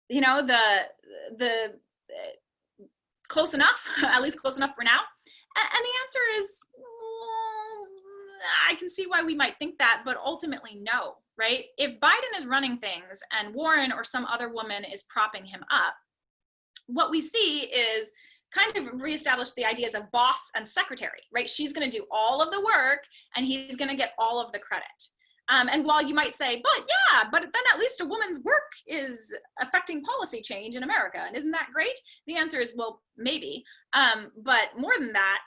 [SPEAKER 2] you know, the close enough, at least close enough for now? And the answer is, I can see why we might think that, but ultimately no, right? If Biden is running things and Warren or some other woman is propping him up, what we see is kind of reestablish the ideas of boss and secretary, right? She's going to do all of the work and he's going to get all of the credit. And while you might say, but yeah, but then at least a woman's work is affecting policy change in America, and isn't that great? The answer is, well, maybe. But more than that,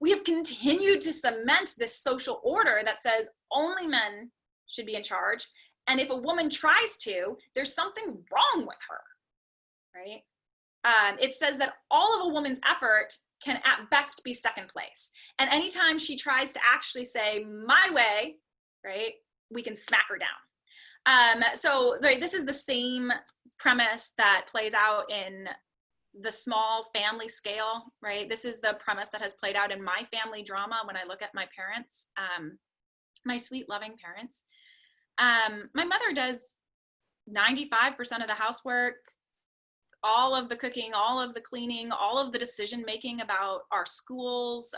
[SPEAKER 2] we have continued to cement this social order that says only men should be in charge. And if a woman tries to, there's something wrong with her, right? it says that all of a woman's effort can at best be second place. And anytime she tries to actually say my way, right, we can smack her down. So right, this is the same premise that plays out in the small family scale, right? This is the premise that has played out in my family drama when I look at my parents, my sweet, loving parents. My mother does 95% of the housework, all of the cooking, all of the cleaning, all of the decision-making about our schools,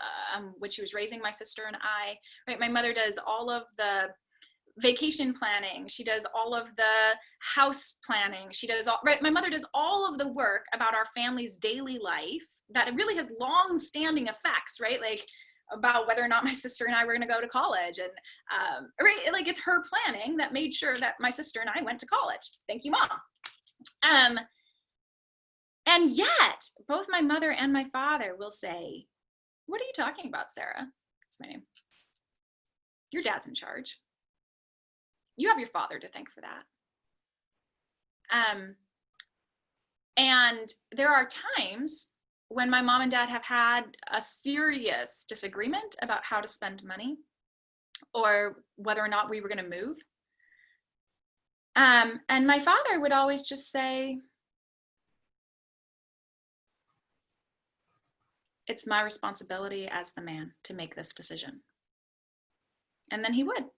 [SPEAKER 2] when she was raising my sister and I, right? My mother does all of the vacation planning. She does all of the house planning. She does all, right? My mother does all of the work about our family's daily life that really has long-standing effects, right? Like about whether or not my sister and I were going to go to college, and right, like it's her planning that made sure that my sister and I went to college. Thank you, Mom. And yet, both my mother and my father will say, "What are you talking about, Sarah?" That's my name. Your dad's in charge. You have your father to thank for that. And there are times when my mom and dad have had a serious disagreement about how to spend money or whether or not we were going to move. And my father would always just say, "It's my responsibility as the man to make this decision." And then he would.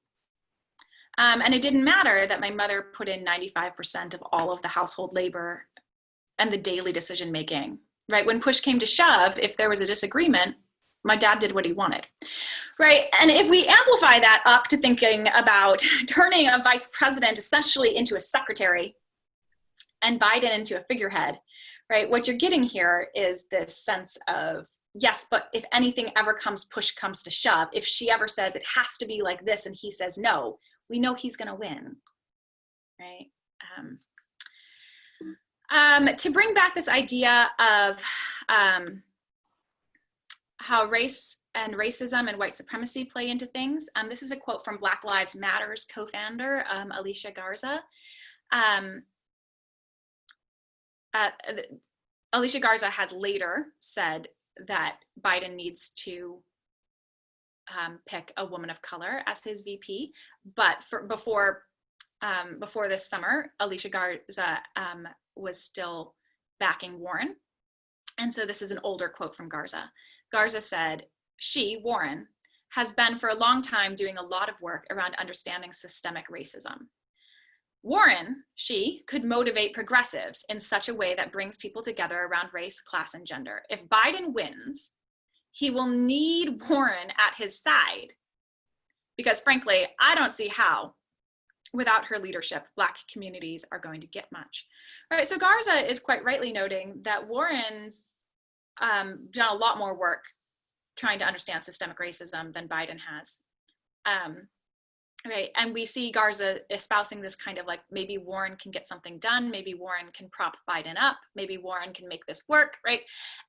[SPEAKER 2] And it didn't matter that my mother put in 95% of all of the household labor and the daily decision making, right? When push came to shove, if there was a disagreement, my dad did what he wanted, right? And if we amplify that up to thinking about turning a vice president essentially into a secretary and Biden into a figurehead, right? What you're getting here is this sense of, yes, but if anything ever push comes to shove, if she ever says it has to be like this and he says no, we know he's going to win, right? To bring back this idea of how race and racism and white supremacy play into things, this is a quote from Black Lives Matter's co-founder, Alicia Garza. Alicia Garza has later said that Biden needs to pick a woman of color as his VP, but before this summer, Alicia Garza was still backing Warren. And so this is an older quote from Garza. Garza said, "She, Warren, has been for a long time doing a lot of work around understanding systemic racism. Warren, she, could motivate progressives in such a way that brings people together around race, class, and gender. If Biden wins, he will need Warren at his side because frankly, I don't see how without her leadership, Black communities are going to get much." All right, so Garza is quite rightly noting that Warren's done a lot more work trying to understand systemic racism than Biden has. Right, and we see Garza espousing this kind of like, maybe Warren can get something done, maybe Warren can prop Biden up, maybe Warren can make this work, right?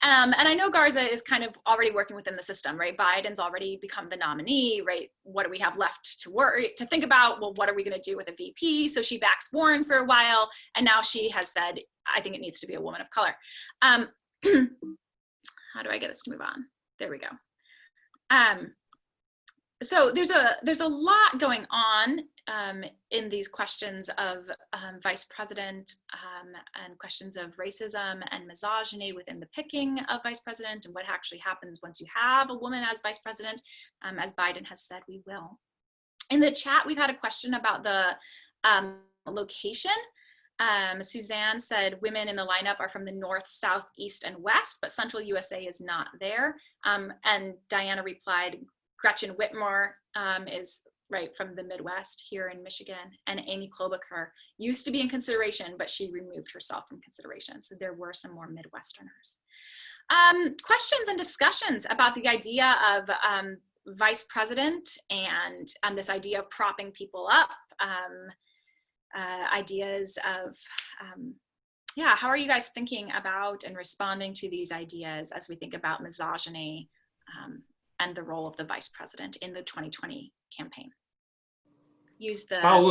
[SPEAKER 2] And I know Garza is kind of already working within the system, right? Biden's already become the nominee, right? What do we have left to think about? Well, what are we gonna do with a VP? So she backs Warren for a while, and now she has said, I think it needs to be a woman of color. How do I get this to move on? There we go. So there's a lot going on in these questions of vice president and questions of racism and misogyny within the picking of vice president and what actually happens once you have a woman as vice president, as Biden has said we will. In the chat, we've had a question about the location. Suzanne said women in the lineup are from the north, south, east, and west, but central USA is not there. And Diana replied, Gretchen Whitmer is right from the Midwest here in Michigan, and Amy Klobuchar used to be in consideration, but she removed herself from consideration. So there were some more Midwesterners. Questions and discussions about the idea of vice president and this idea of propping people up, ideas of, yeah, how are you guys thinking about and responding to these ideas as we think about misogyny and the role of the vice president in the 2020 campaign? Use the.
[SPEAKER 5] I'll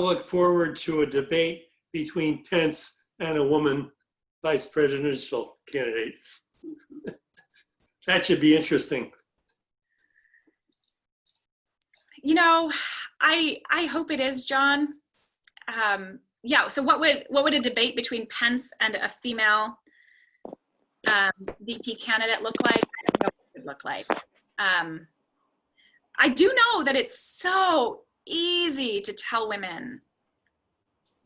[SPEAKER 5] look forward to a debate between Pence and a woman vice presidential candidate. That should be interesting.
[SPEAKER 2] You know, I hope it is, John. Yeah, so what would a debate between Pence and a female VP candidate look like? I don't know what it would look like. I do know that it's so easy to tell women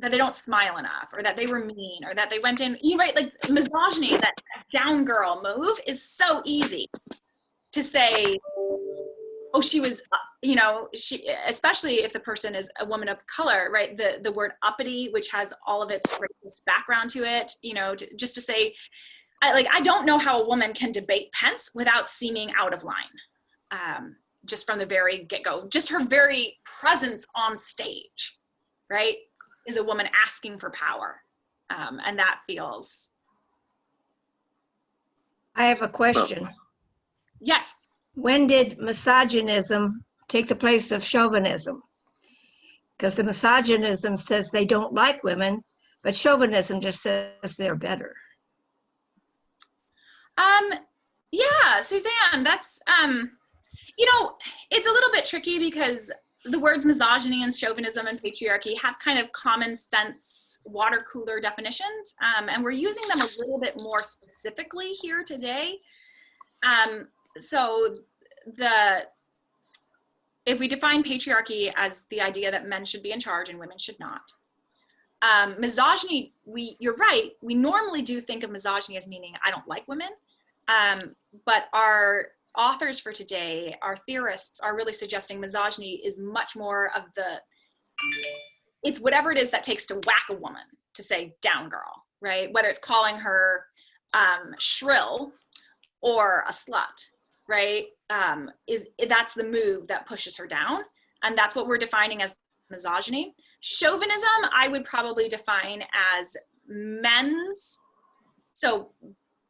[SPEAKER 2] that they don't smile enough, or that they were mean, or that they went in, you right, like misogyny, that down girl move is so easy to say, oh, she was, you know, she, especially if the person is a woman of color, right? The word uppity, which has all of its racist background to it, you know, just to say, I don't know how a woman can debate Pence without seeming out of line, just from the very get-go. Just her very presence on stage, right, is a woman asking for power, and that feels.
[SPEAKER 4] I have a question.
[SPEAKER 2] Yes.
[SPEAKER 4] When did misogynism take the place of chauvinism? Because the misogynism says they don't like women, but chauvinism just says they're better.
[SPEAKER 2] Yeah, Suzanne, that's, you know, it's a little bit tricky because the words misogyny and chauvinism and patriarchy have kind of common sense water cooler definitions, and we're using them a little bit more specifically here today. So if we define patriarchy as the idea that men should be in charge and women should not, misogyny, you're right, we normally do think of misogyny as meaning I don't like women, but our authors for today, our theorists, are really suggesting misogyny is much more of it's whatever it is that takes to whack a woman, to say down girl, right? Whether it's calling her shrill or a slut, right? That's the move that pushes her down, and that's what we're defining as misogyny. Chauvinism, I would probably define as men's. So,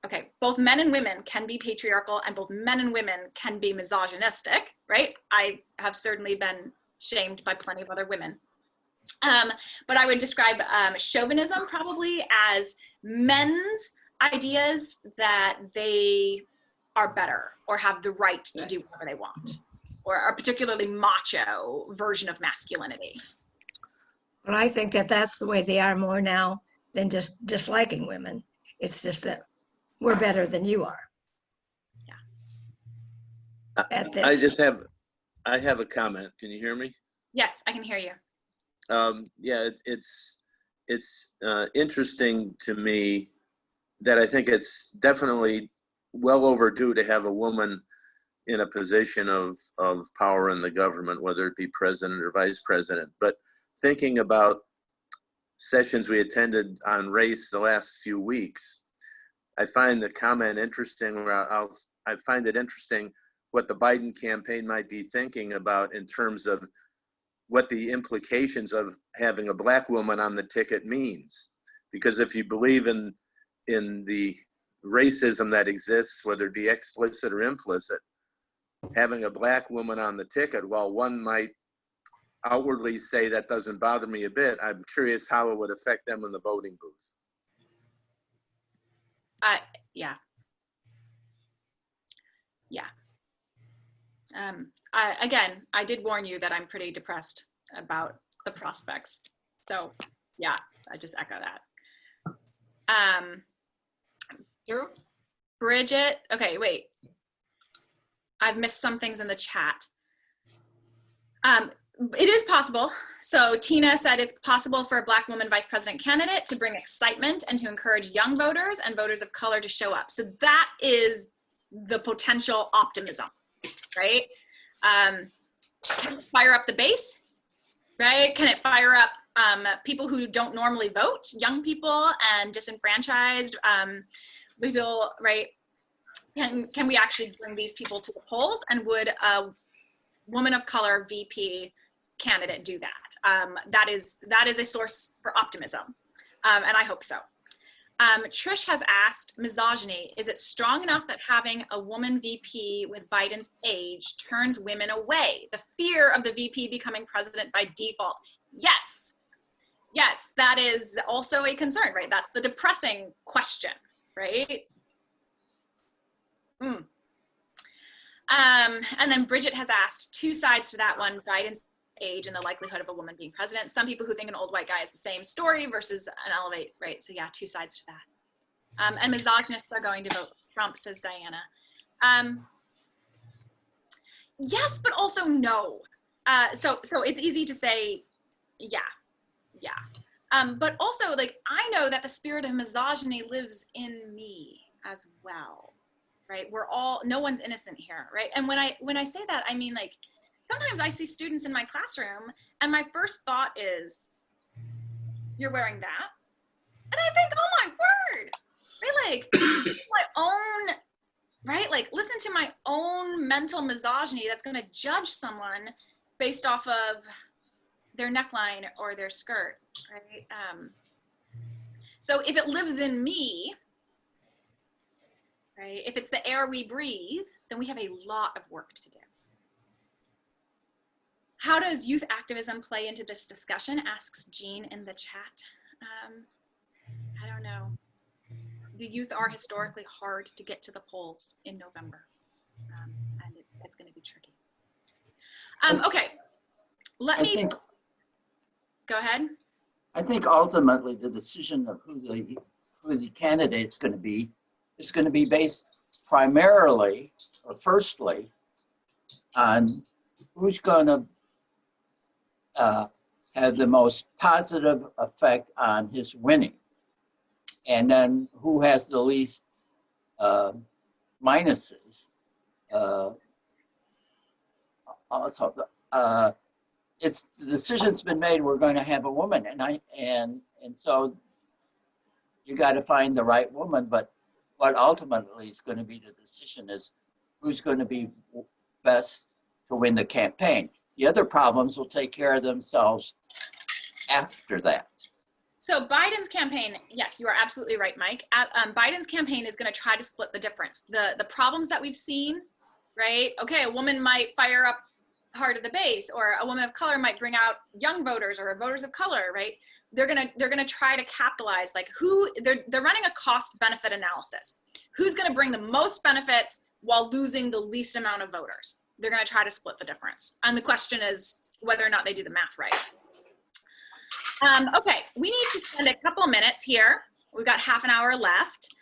[SPEAKER 2] okay, both men and women can be patriarchal, and both men and women can be misogynistic, right? I have certainly been shamed by plenty of other women. But I would describe chauvinism probably as men's ideas that they are better or have the right to do whatever they want, or a particularly macho version of masculinity.
[SPEAKER 4] Well, I think that that's the way they are more now than just disliking women. It's just that we're better than you are.
[SPEAKER 2] Yeah.
[SPEAKER 4] At this.
[SPEAKER 6] I have a comment. Can you hear me?
[SPEAKER 2] Yes, I can hear you.
[SPEAKER 6] Yeah, it's interesting to me that I think it's definitely well overdue to have a woman in a position of power in the government, whether it be president or vice president. But thinking about sessions we attended on race the last few weeks, I find the comment interesting, I find it interesting what the Biden campaign might be thinking about in terms of what the implications of having a black woman on the ticket means. Because if you believe in the racism that exists, whether it be explicit or implicit, having a black woman on the ticket, while one might outwardly say that doesn't bother me a bit, I'm curious how it would affect them in the voting booth.
[SPEAKER 2] Yeah. Again, I did warn you that I'm pretty depressed about the prospects. So yeah, I just echo that.
[SPEAKER 3] Sure.
[SPEAKER 2] Bridget, okay, wait. I've missed some things in the chat. It is possible. So Tina said it's possible for a black woman vice president candidate to bring excitement and to encourage young voters and voters of color to show up. So that is the potential optimism, right? Can it fire up the base, right? Can it fire up people who don't normally vote, young people and disenfranchised people, right? Can we actually bring these people to the polls, and would a woman of color VP candidate do that? That is a source for optimism, and I hope so. Trish has asked, misogyny, is it strong enough that having a woman VP with Biden's age turns women away? The fear of the VP becoming president by default. Yes. Yes, that is also a concern, right? That's the depressing question, right? And then Bridget has asked two sides to that one: Biden's age and the likelihood of a woman being president. Some people who think an old white guy is the same story versus an elevate, right? So yeah, two sides to that. And misogynists are going to vote for Trump, says Diana. Yes, but also no. So it's easy to say, yeah. But also, like, I know that the spirit of misogyny lives in me as well, right? No one's innocent here, right? And when I say that, I mean, like, sometimes I see students in my classroom and my first thought is, you're wearing that? And I think, oh my word, right? Like, my own, right? Like, listen to my own mental misogyny that's gonna judge someone based off of their neckline or their skirt, right? So if it lives in me, right? If it's the air we breathe, then we have a lot of work to do. How does youth activism play into this discussion? Asks Jean in the chat. I don't know. The youth are historically hard to get to the polls in November, and it's going to be tricky. Okay, go ahead.
[SPEAKER 7] I think ultimately the decision of who the candidate is going to be based primarily or firstly on who's going to have the most positive effect on his winning, and then who has the least minuses. It's the decision's been made. We're going to have a woman, and so you got to find the right woman. But what ultimately is going to be the decision is who's going to be best to win the campaign. The other problems will take care of themselves after that.
[SPEAKER 2] So Biden's campaign, yes, you are absolutely right, Mike. Biden's campaign is going to try to split the difference. The problems that we've seen, right? Okay, a woman might fire up heart of the base, or a woman of color might bring out young voters or voters of color, right? They're gonna try to capitalize, like, they're running a cost benefit analysis. Who's gonna bring the most benefits while losing the least amount of voters? They're gonna try to split the difference. And the question is whether or not they do the math right. Okay, we need to spend a couple of minutes here. We've got half an hour left,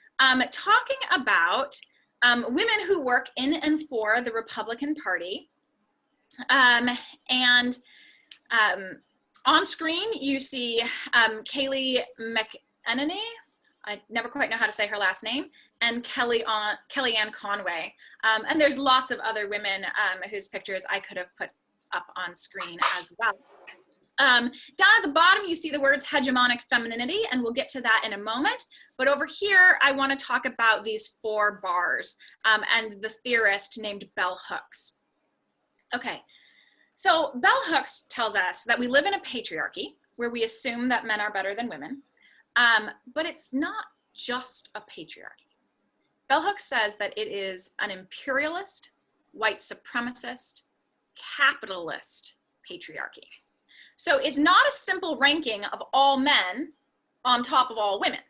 [SPEAKER 2] talking about women who work in and for the Republican Party. On screen, you see Kaylee McEnany, I never quite know how to say her last name, and Kellyanne Conway. And there's lots of other women whose pictures I could have put up on screen as well. Down at the bottom, you see the words hegemonic femininity, and we'll get to that in a moment. But over here, I want to talk about these 4 bars and the theorist named Bell Hooks. Okay, so Bell Hooks tells us that we live in a patriarchy where we assume that men are better than women, but it's not just a patriarchy. Bell Hooks says that it is an imperialist, white supremacist, capitalist patriarchy. So it's not a simple ranking of all men on top of all women.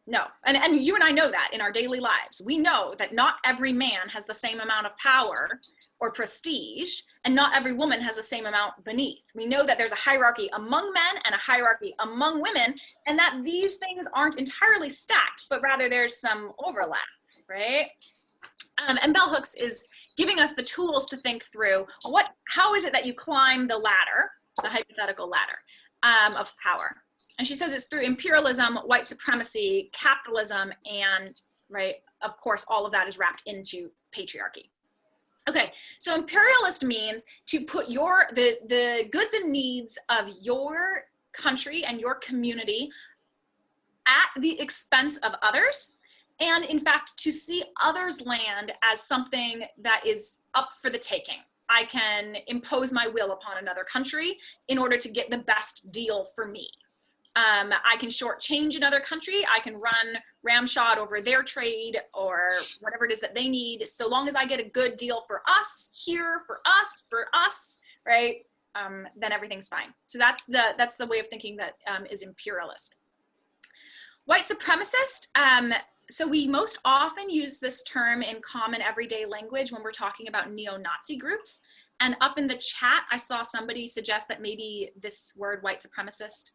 [SPEAKER 2] No, and you and I know that in our daily lives. We know that not every man has the same amount of power or prestige, and not every woman has the same amount beneath. We know that there's a hierarchy among men and a hierarchy among women, and that these things aren't entirely stacked, but rather there's some overlap, right? And Bell Hooks is giving us the tools to think through how is it that you climb the ladder, the hypothetical ladder of power. And she says it's through imperialism, white supremacy, capitalism, and, right, of course, all of that is wrapped into patriarchy. Okay, so imperialist means to put the goods and needs of your country and your community at the expense of others, and in fact, to see others' land as something that is up for the taking. I can impose my will upon another country in order to get the best deal for me. I can shortchange another country. I can run ramshot over their trade or whatever it is that they need. So long as I get a good deal for us here, for us, right? then everything's fine. So that's the way of thinking that is imperialist. White supremacist. So we most often use this term in common everyday language when we're talking about neo-Nazi groups. And up in the chat, I saw somebody suggest that maybe this word white supremacist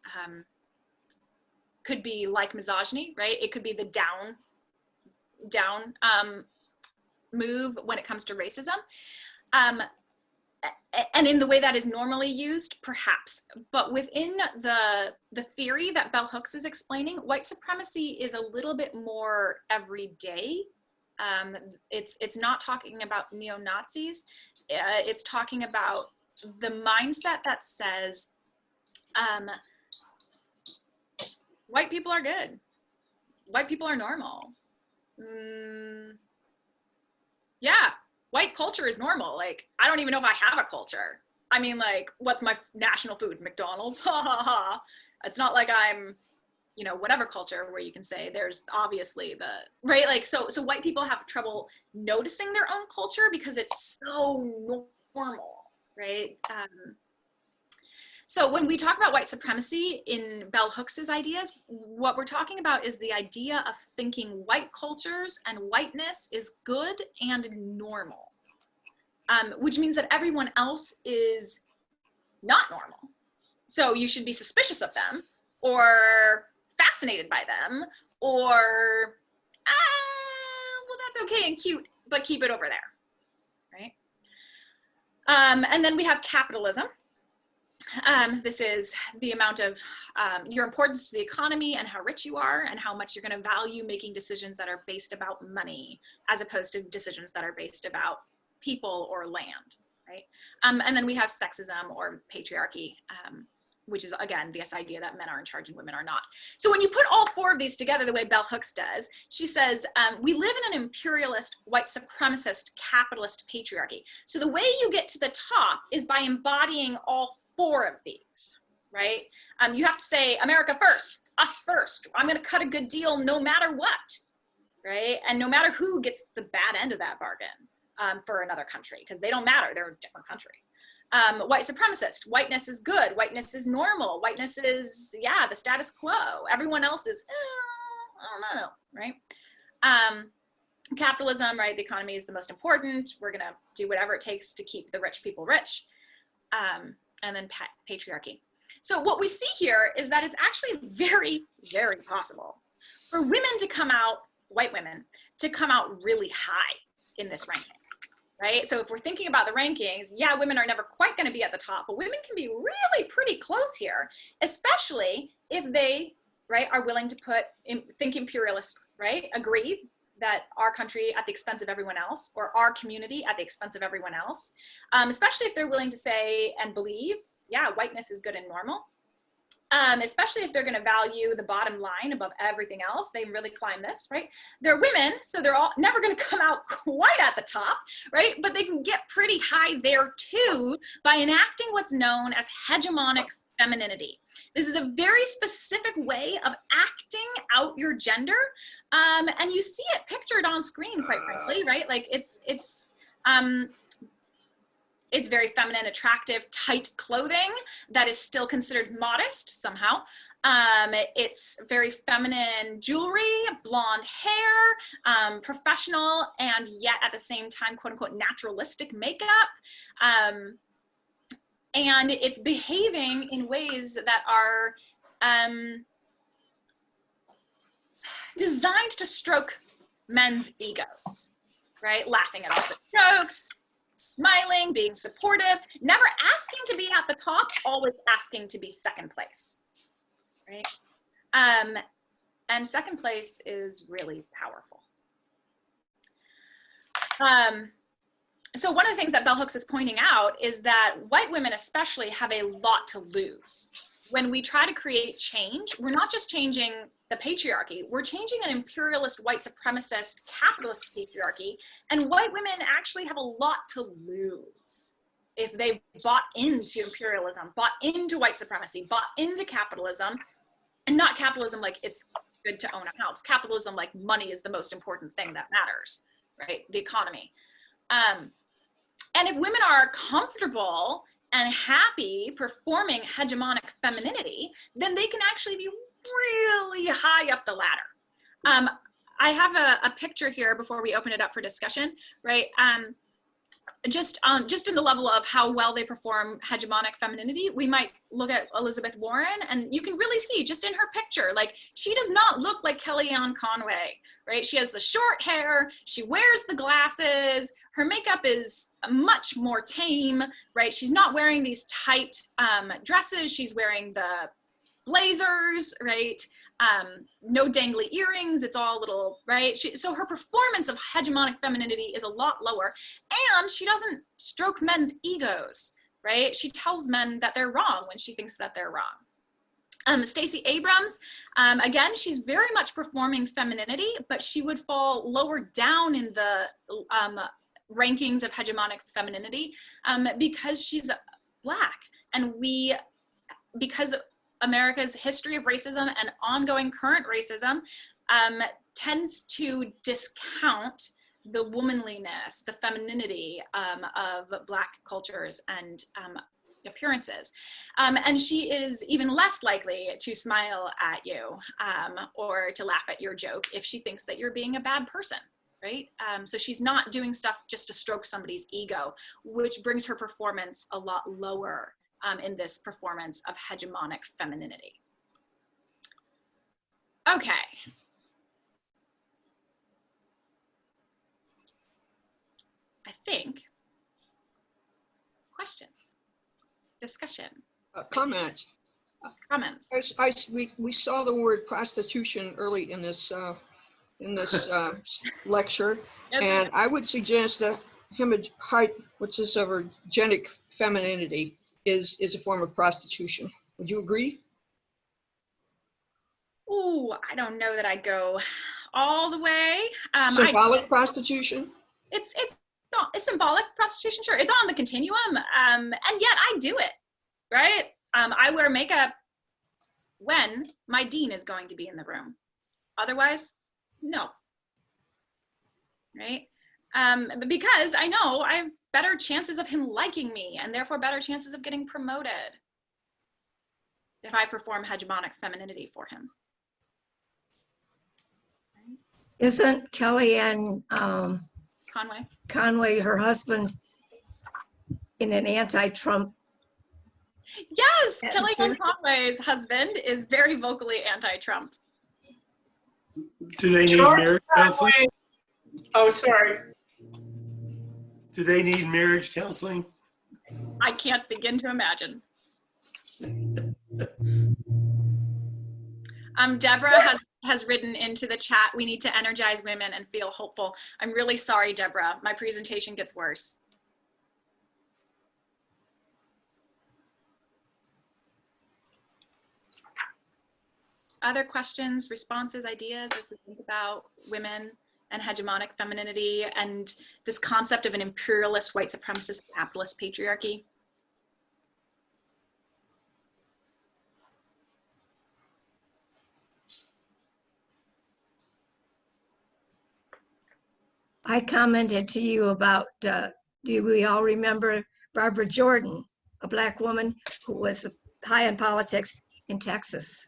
[SPEAKER 2] could be like misogyny, right? It could be the down move when it comes to racism. And in the way that is normally used, perhaps. But within the theory that Bell Hooks is explaining, white supremacy is a little bit more everyday. It's not talking about neo-Nazis. It's talking about the mindset that says, white people are good. White people are normal. Yeah. White culture is normal. Like, I don't even know if I have a culture. I mean, like, what's my national food? McDonald's? Ha ha ha. It's not like I'm, you know, whatever culture where you can say there's obviously the, right? Like, so white people have trouble noticing their own culture because it's so normal, right? So when we talk about white supremacy in Bell Hooks's ideas, what we're talking about is the idea of thinking white cultures and whiteness is good and normal, which means that everyone else is not normal. So you should be suspicious of them or fascinated by them or, well, that's okay and cute, but keep it over there, right? And then we have capitalism. This is the amount of your importance to the economy and how rich you are and how much you're going to value making decisions that are based about money as opposed to decisions that are based about people or land, right? And then we have sexism or patriarchy, which is, again, this idea that men are in charge and women are not. So when you put all four of these together the way Bell Hooks does, she says, we live in an imperialist, white supremacist, capitalist patriarchy. So the way you get to the top is by embodying all four of these, right? You have to say, America first, us first. I'm gonna cut a good deal no matter what, right? And no matter who gets the bad end of that bargain for another country, because they don't matter, they're a different country. White supremacist, whiteness is good, whiteness is normal, whiteness is, yeah, the status quo. Everyone else is, I don't know, right? Capitalism, right, the economy is the most important. We're gonna do whatever it takes to keep the rich people rich. And then patriarchy. So what we see here is that it's actually very, very possible for women to come out, white women, to come out really high in this ranking. Right? So if we're thinking about the rankings, yeah, women are never quite going to be at the top, but women can be really pretty close here, especially if they, right, are willing to think imperialist, right? Agree that our country at the expense of everyone else, or our community at the expense of everyone else, especially if they're willing to say and believe, yeah, whiteness is good and normal. Especially if they're going to value the bottom line above everything else, they really climb this, right? They're women, so they're all never going to come out quite at the top, right? But they can get pretty high there too by enacting what's known as hegemonic femininity. This is a very specific way of acting out your gender, and you see it pictured on screen, quite frankly, right? Like it's very feminine, attractive, tight clothing that is still considered modest somehow. It's very feminine jewelry, blonde hair, professional, and yet at the same time, quote unquote, naturalistic makeup. And it's behaving in ways that are designed to stroke men's egos, right? Laughing at all the jokes, smiling, being supportive, never asking to be at the top, always asking to be second place, right? And second place is really powerful. So one of the things that Bell Hooks is pointing out is that white women especially have a lot to lose. When we try to create change, we're not just changing the patriarchy, we're changing an imperialist, white supremacist, capitalist patriarchy, and white women actually have a lot to lose if they've bought into imperialism, bought into white supremacy, bought into capitalism, and not capitalism like it's good to own a house. Capitalism like money is the most important thing that matters, right? The economy. And if women are comfortable and happy performing hegemonic femininity, then they can actually be really high up the ladder. I have a picture here before we open it up for discussion, right? Just in the level of how well they perform hegemonic femininity, we might look at Elizabeth Warren, and you can really see just in her picture, like, she does not look like Kellyanne Conway, right? She has the short hair, she wears the glasses, her makeup is much more tame, right? She's not wearing these tight dresses, she's wearing the blazers, right? No dangly earrings, it's all little, right? So her performance of hegemonic femininity is a lot lower, and she doesn't stroke men's egos, right? She tells men that they're wrong when she thinks that they're wrong. Stacey Abrams, again, she's very much performing femininity, but she would fall lower down in the rankings of hegemonic femininity because she's Black, and because America's history of racism and ongoing current racism tends to discount the womanliness, the femininity of Black cultures and appearances. And she is even less likely to smile at you or to laugh at your joke if she thinks that you're being a bad person, right? So she's not doing stuff just to stroke somebody's ego, which brings her performance a lot lower in this performance of hegemonic femininity. Okay. I think questions, discussion,
[SPEAKER 3] Comments.
[SPEAKER 2] comments.
[SPEAKER 3] We saw the word prostitution early in this lecture,
[SPEAKER 2] Yes.
[SPEAKER 3] and I would suggest that hegemonic femininity is a form of prostitution. Would you agree?
[SPEAKER 2] Ooh, I don't know that I'd go all the way.
[SPEAKER 3] Symbolic prostitution?
[SPEAKER 2] It's symbolic prostitution, sure. It's on the continuum, and yet I do it, right? I wear makeup when my dean is going to be in the room. Otherwise, no, right? Because I know I have better chances of him liking me, and therefore better chances of getting promoted if I perform hegemonic femininity for him.
[SPEAKER 4] Isn't Kellyanne
[SPEAKER 2] Conway?
[SPEAKER 4] her husband, in an anti-Trump?
[SPEAKER 2] Yes,
[SPEAKER 4] Yes,
[SPEAKER 2] Kellyanne
[SPEAKER 4] sir.
[SPEAKER 2] Conway's husband is very vocally anti-Trump.
[SPEAKER 5] Do they need marriage counseling?
[SPEAKER 8] Oh, sorry.
[SPEAKER 5] Do they need marriage counseling?
[SPEAKER 2] I can't begin to imagine. Deborah has written into the chat, we need to energize women and feel hopeful. I'm really sorry, Deborah. My presentation gets worse. Other questions, responses, ideas as we think about women and hegemonic femininity and this concept of an imperialist, white supremacist, capitalist patriarchy?
[SPEAKER 4] I commented to you about, do we all remember Barbara Jordan, a Black woman who was high in politics in Texas?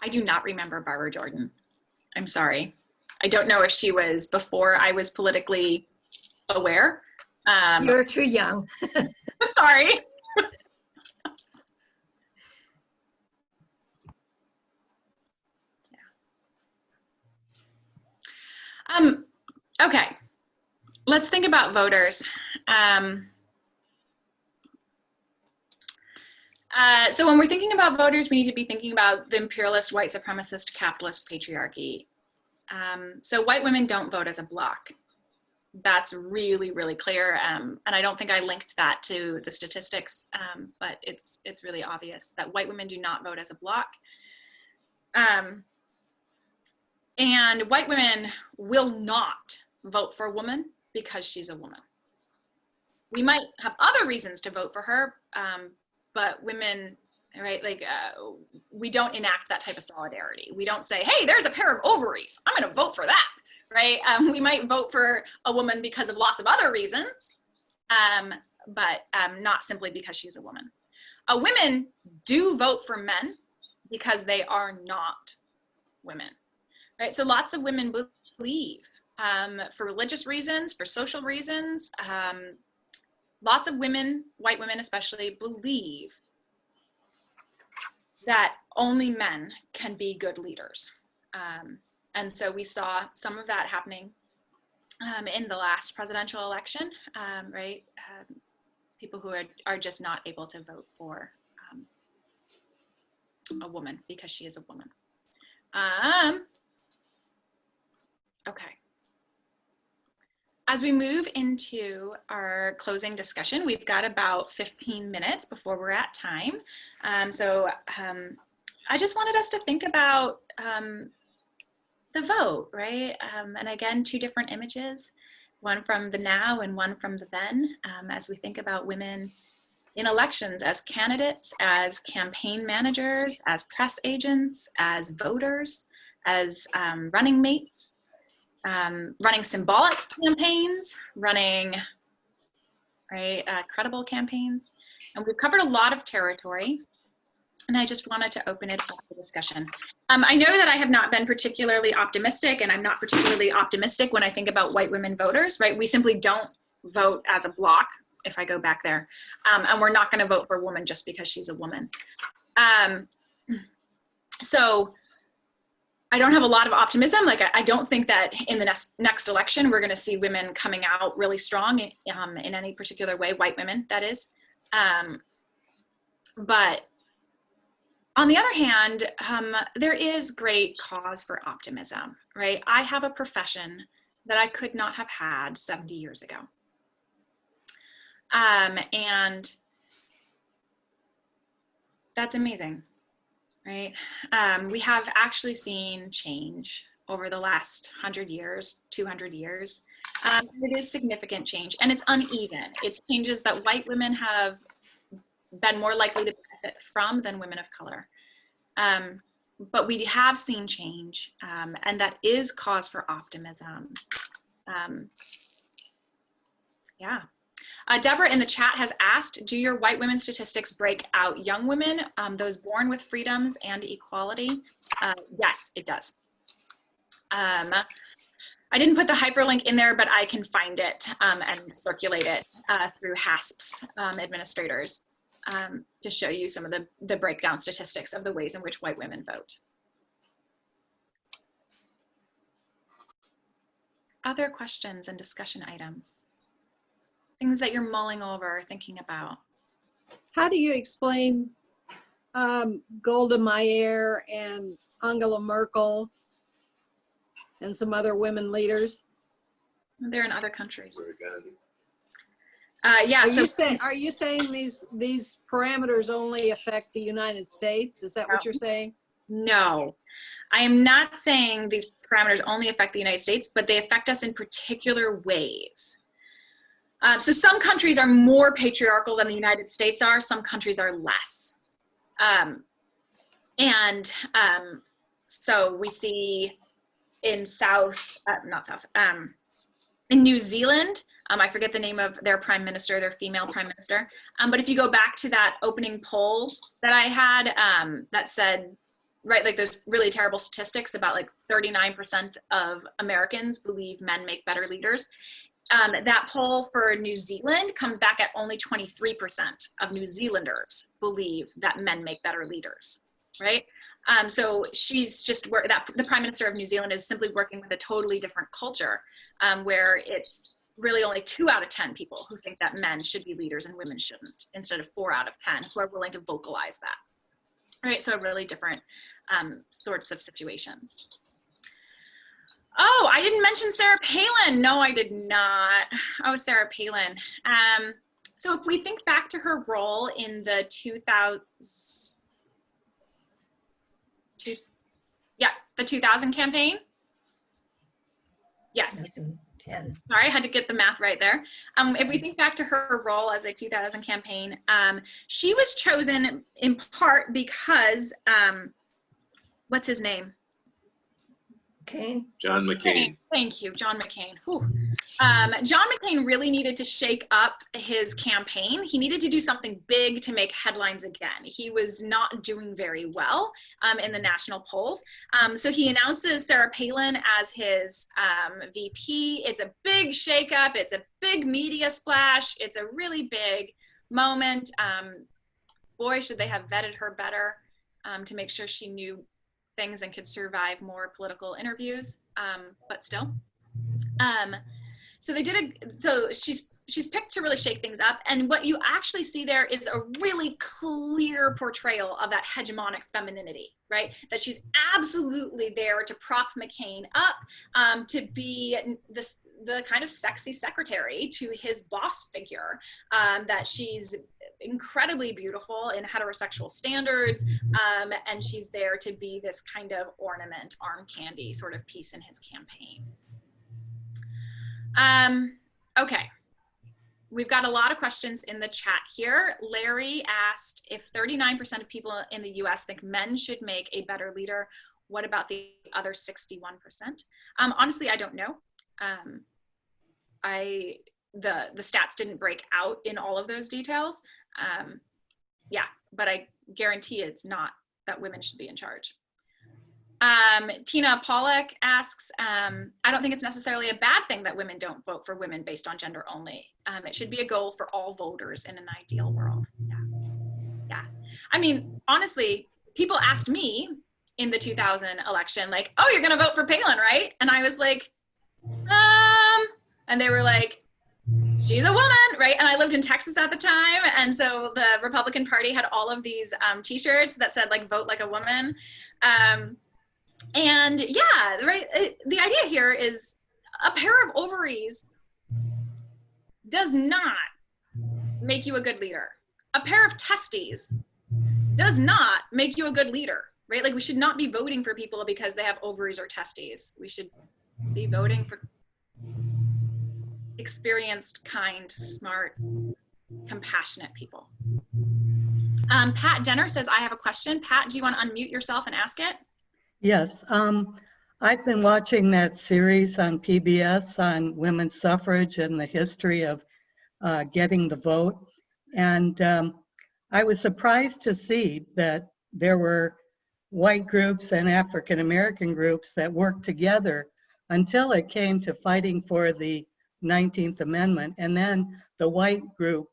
[SPEAKER 2] I do not remember Barbara Jordan. I'm sorry. I don't know if she was before I was politically aware.
[SPEAKER 4] You're too young.
[SPEAKER 2] Sorry. Okay, let's think about voters. So when we're thinking about voters, we need to be thinking about the imperialist, white supremacist, capitalist patriarchy. So white women don't vote as a bloc. That's really, really clear. And I don't think I linked that to the statistics, but it's really obvious that white women do not vote as a bloc. And white women will not vote for a woman because she's a woman. We might have other reasons to vote for her, but women, right, like we don't enact that type of solidarity. We don't say, hey, there's a pair of ovaries, I'm gonna vote for that, right? We might vote for a woman because of lots of other reasons, but not simply because she's a woman. Women do vote for men because they are not women, right? So lots of women believe, for religious reasons, for social reasons, lots of women, white women especially, believe that only men can be good leaders. And so we saw some of that happening in the last presidential election, right? People who are just not able to vote for a woman because she is a woman. Okay. As we move into our closing discussion, we've got about 15 minutes before we're at time. So I just wanted us to think about the vote, right? And again, two different images, one from the now and one from the then, as we think about women in elections as candidates, as campaign managers, as press agents, as voters, as running mates, running symbolic campaigns, running credible campaigns. And we've covered a lot of territory, and I just wanted to open it up for discussion. I know that I have not been particularly optimistic, and I'm not particularly optimistic when I think about white women voters, right? We simply don't vote as a block, if I go back there. And we're not gonna vote for a woman just because she's a woman. So I don't have a lot of optimism. Like, I don't think that in the next election, we're gonna see women coming out really strong in any particular way, white women, that is. But on the other hand, there is great cause for optimism, right? I have a profession that I could not have had 70 years ago. And that's amazing, right? We have actually seen change over the last 100 years, 200 years. It is significant change, and it's uneven. It's changes that white women have been more likely to benefit from than women of color. But we have seen change, and that is cause for optimism. Yeah. Deborah in the chat has asked, do your white women statistics break out young women, those born with freedoms and equality? Yes, it does. I didn't put the hyperlink in there, but I can find it and circulate it through HASP's administrators to show you some of the breakdown statistics of the ways in which white women vote. Other questions and discussion items? Things that you're mulling over, thinking about.
[SPEAKER 9] How do you explain Golda Meir and Angela Merkel and some other women leaders?
[SPEAKER 2] They're in other countries.
[SPEAKER 9] Are you saying these parameters only affect the United States? Is that what you're saying?
[SPEAKER 2] No, I am not saying these parameters only affect the United States, but they affect us in particular ways. So some countries are more patriarchal than the United States are. Some countries are less. So we see in in New Zealand, I forget the name of their prime minister, their female prime minister. But if you go back to that opening poll that I had that said, right, like there's really terrible statistics about like 39% of Americans believe men make better leaders. That poll for New Zealand comes back at only 23% of New Zealanders believe that men make better leaders, right? So she's just the Prime Minister of New Zealand is simply working with a totally different culture where it's really only 2 out of 10 people who think that men should be leaders and women shouldn't, instead of 4 out of 10 who are willing to vocalize that, right? So really different sorts of situations. Oh, I didn't mention Sarah Palin. No, I did not. Oh, Sarah Palin. So if we think back to her role in the 2000 campaign. Yes.
[SPEAKER 4] 10.
[SPEAKER 2] Sorry, I had to get the math right there. If we think back to her role as a 2000 campaign, she was chosen in part because, what's his name?
[SPEAKER 4] Okay.
[SPEAKER 6] John McCain.
[SPEAKER 2] Thank you, John McCain. Whew. John McCain really needed to shake up his campaign. He needed to do something big to make headlines again. He was not doing very well in the national polls. So he announces Sarah Palin as his VP. It's a big shakeup. It's a big media splash. It's a really big moment. Boy, should they have vetted her better to make sure she knew things and could survive more political interviews, but still. So she's picked to really shake things up. And what you actually see there is a really clear portrayal of that hegemonic femininity, right? That she's absolutely there to prop McCain up, to be the kind of sexy secretary to his boss figure, that she's incredibly beautiful in heterosexual standards, and she's there to be this kind of ornament, arm candy sort of piece in his campaign. Okay, we've got a lot of questions in the chat here. Larry asked if 39% of people in the US think men should make a better leader. What about the other 61%? Honestly, I don't know. The stats didn't break out in all of those details. Yeah, but I guarantee it's not that women should be in charge. Tina Pollack asks, I don't think it's necessarily a bad thing that women don't vote for women based on gender only. It should be a goal for all voters in an ideal world. Yeah. I mean, honestly, people asked me in the 2000 election, like, oh, you're gonna vote for Palin, right? And I was like, and they were like, she's a woman, right? And I lived in Texas at the time. And so the Republican Party had all of these t-shirts that said like, vote like a woman. And yeah, right. The idea here is a pair of ovaries does not make you a good leader. A pair of testes does not make you a good leader, right? Like we should not be voting for people because they have ovaries or testes. We should be voting for experienced, kind, smart, compassionate people. Pat Denner says, I have a question. Pat, do you want to unmute yourself and ask it?
[SPEAKER 10] Yes, I've been watching that series on PBS on women's suffrage and the history of getting the vote. And I was surprised to see that there were white groups and African-American groups that worked together until it came to fighting for the 19th Amendment. And then the white group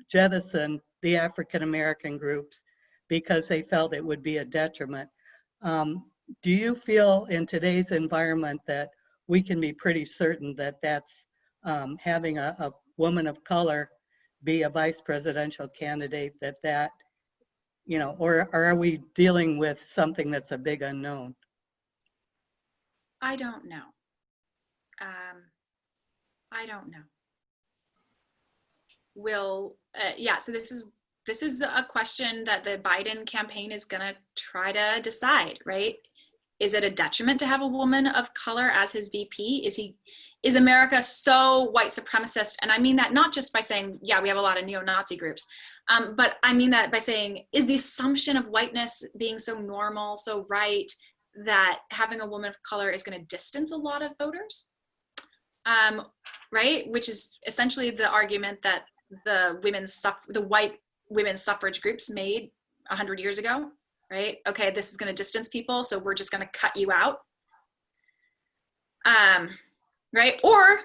[SPEAKER 10] jettisoned the African-American groups because they felt it would be a detriment. Do you feel in today's environment that we can be pretty certain that that's having a woman of color be a vice presidential candidate, that, you know, or are we dealing with something that's a big unknown?
[SPEAKER 2] I don't know. I don't know. Yeah, so this is a question that the Biden campaign is gonna try to decide, right? Is it a detriment to have a woman of color as his VP? Is America so white supremacist? And I mean that not just by saying, yeah, we have a lot of neo-Nazi groups, but I mean that by saying, is the assumption of whiteness being so normal, so right, that having a woman of color is gonna distance a lot of voters? Right, which is essentially the argument that the white women's suffrage groups made 100 years ago, right? Okay, this is going to distance people, so we're just going to cut you out, right? Or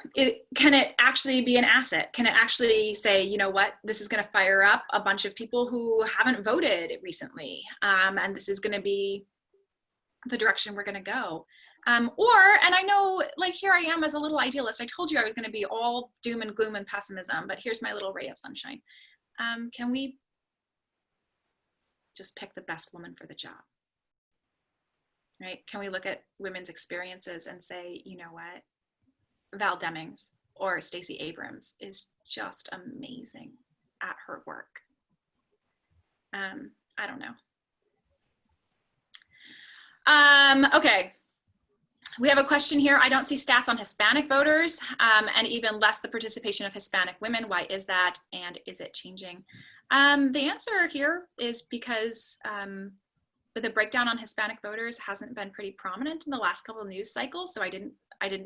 [SPEAKER 2] can it actually be an asset? Can it actually say, you know what, this is going to fire up a bunch of people who haven't voted recently, and this is going to be the direction we're going to go. And I know, like, here I am as a little idealist. I told you I was going to be all doom and gloom and pessimism, but here's my little ray of sunshine. Can we just pick the best woman for the job? Right? Can we look at women's experiences and say, you know what, Val Demings or Stacey Abrams is just amazing at her work. I don't know. Okay. We have a question here. I don't see stats on Hispanic voters, and even less the participation of Hispanic women. Why is that, and is it changing? The answer here is because the breakdown on Hispanic voters hasn't been pretty prominent in the last couple of news cycles, so I didn't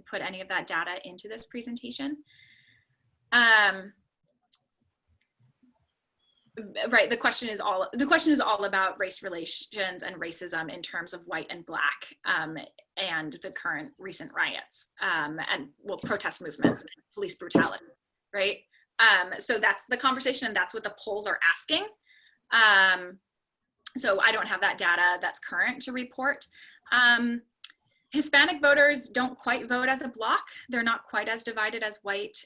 [SPEAKER 2] put any of that data into this presentation. Right, the question is all about race relations and racism in terms of white and black, and the current recent riots, and well, protest movements, and police brutality, right? So that's the conversation, and that's what the polls are asking. So I don't have that data that's current to report. Hispanic voters don't quite vote as a block. They're not quite as divided as white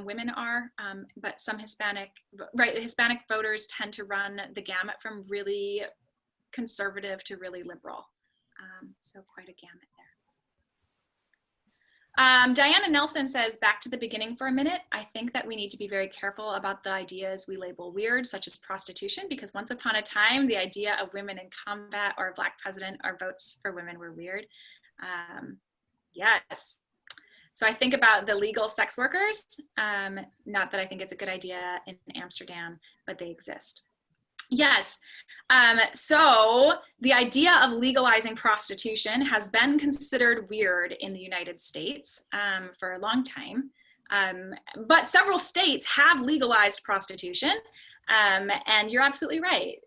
[SPEAKER 2] women are, but some Hispanic voters tend to run the gamut from really conservative to really liberal. So quite a gamut there. Diana Nelson says, back to the beginning for a minute. I think that we need to be very careful about the ideas we label weird, such as prostitution, because once upon a time, the idea of women in combat or a black president or votes for women were weird. Yes. So I think about the legal sex workers, not that I think it's a good idea in Amsterdam, but they exist. Yes. So the idea of legalizing prostitution has been considered weird in the United States for a long time. But several states have legalized prostitution. And you're absolutely right.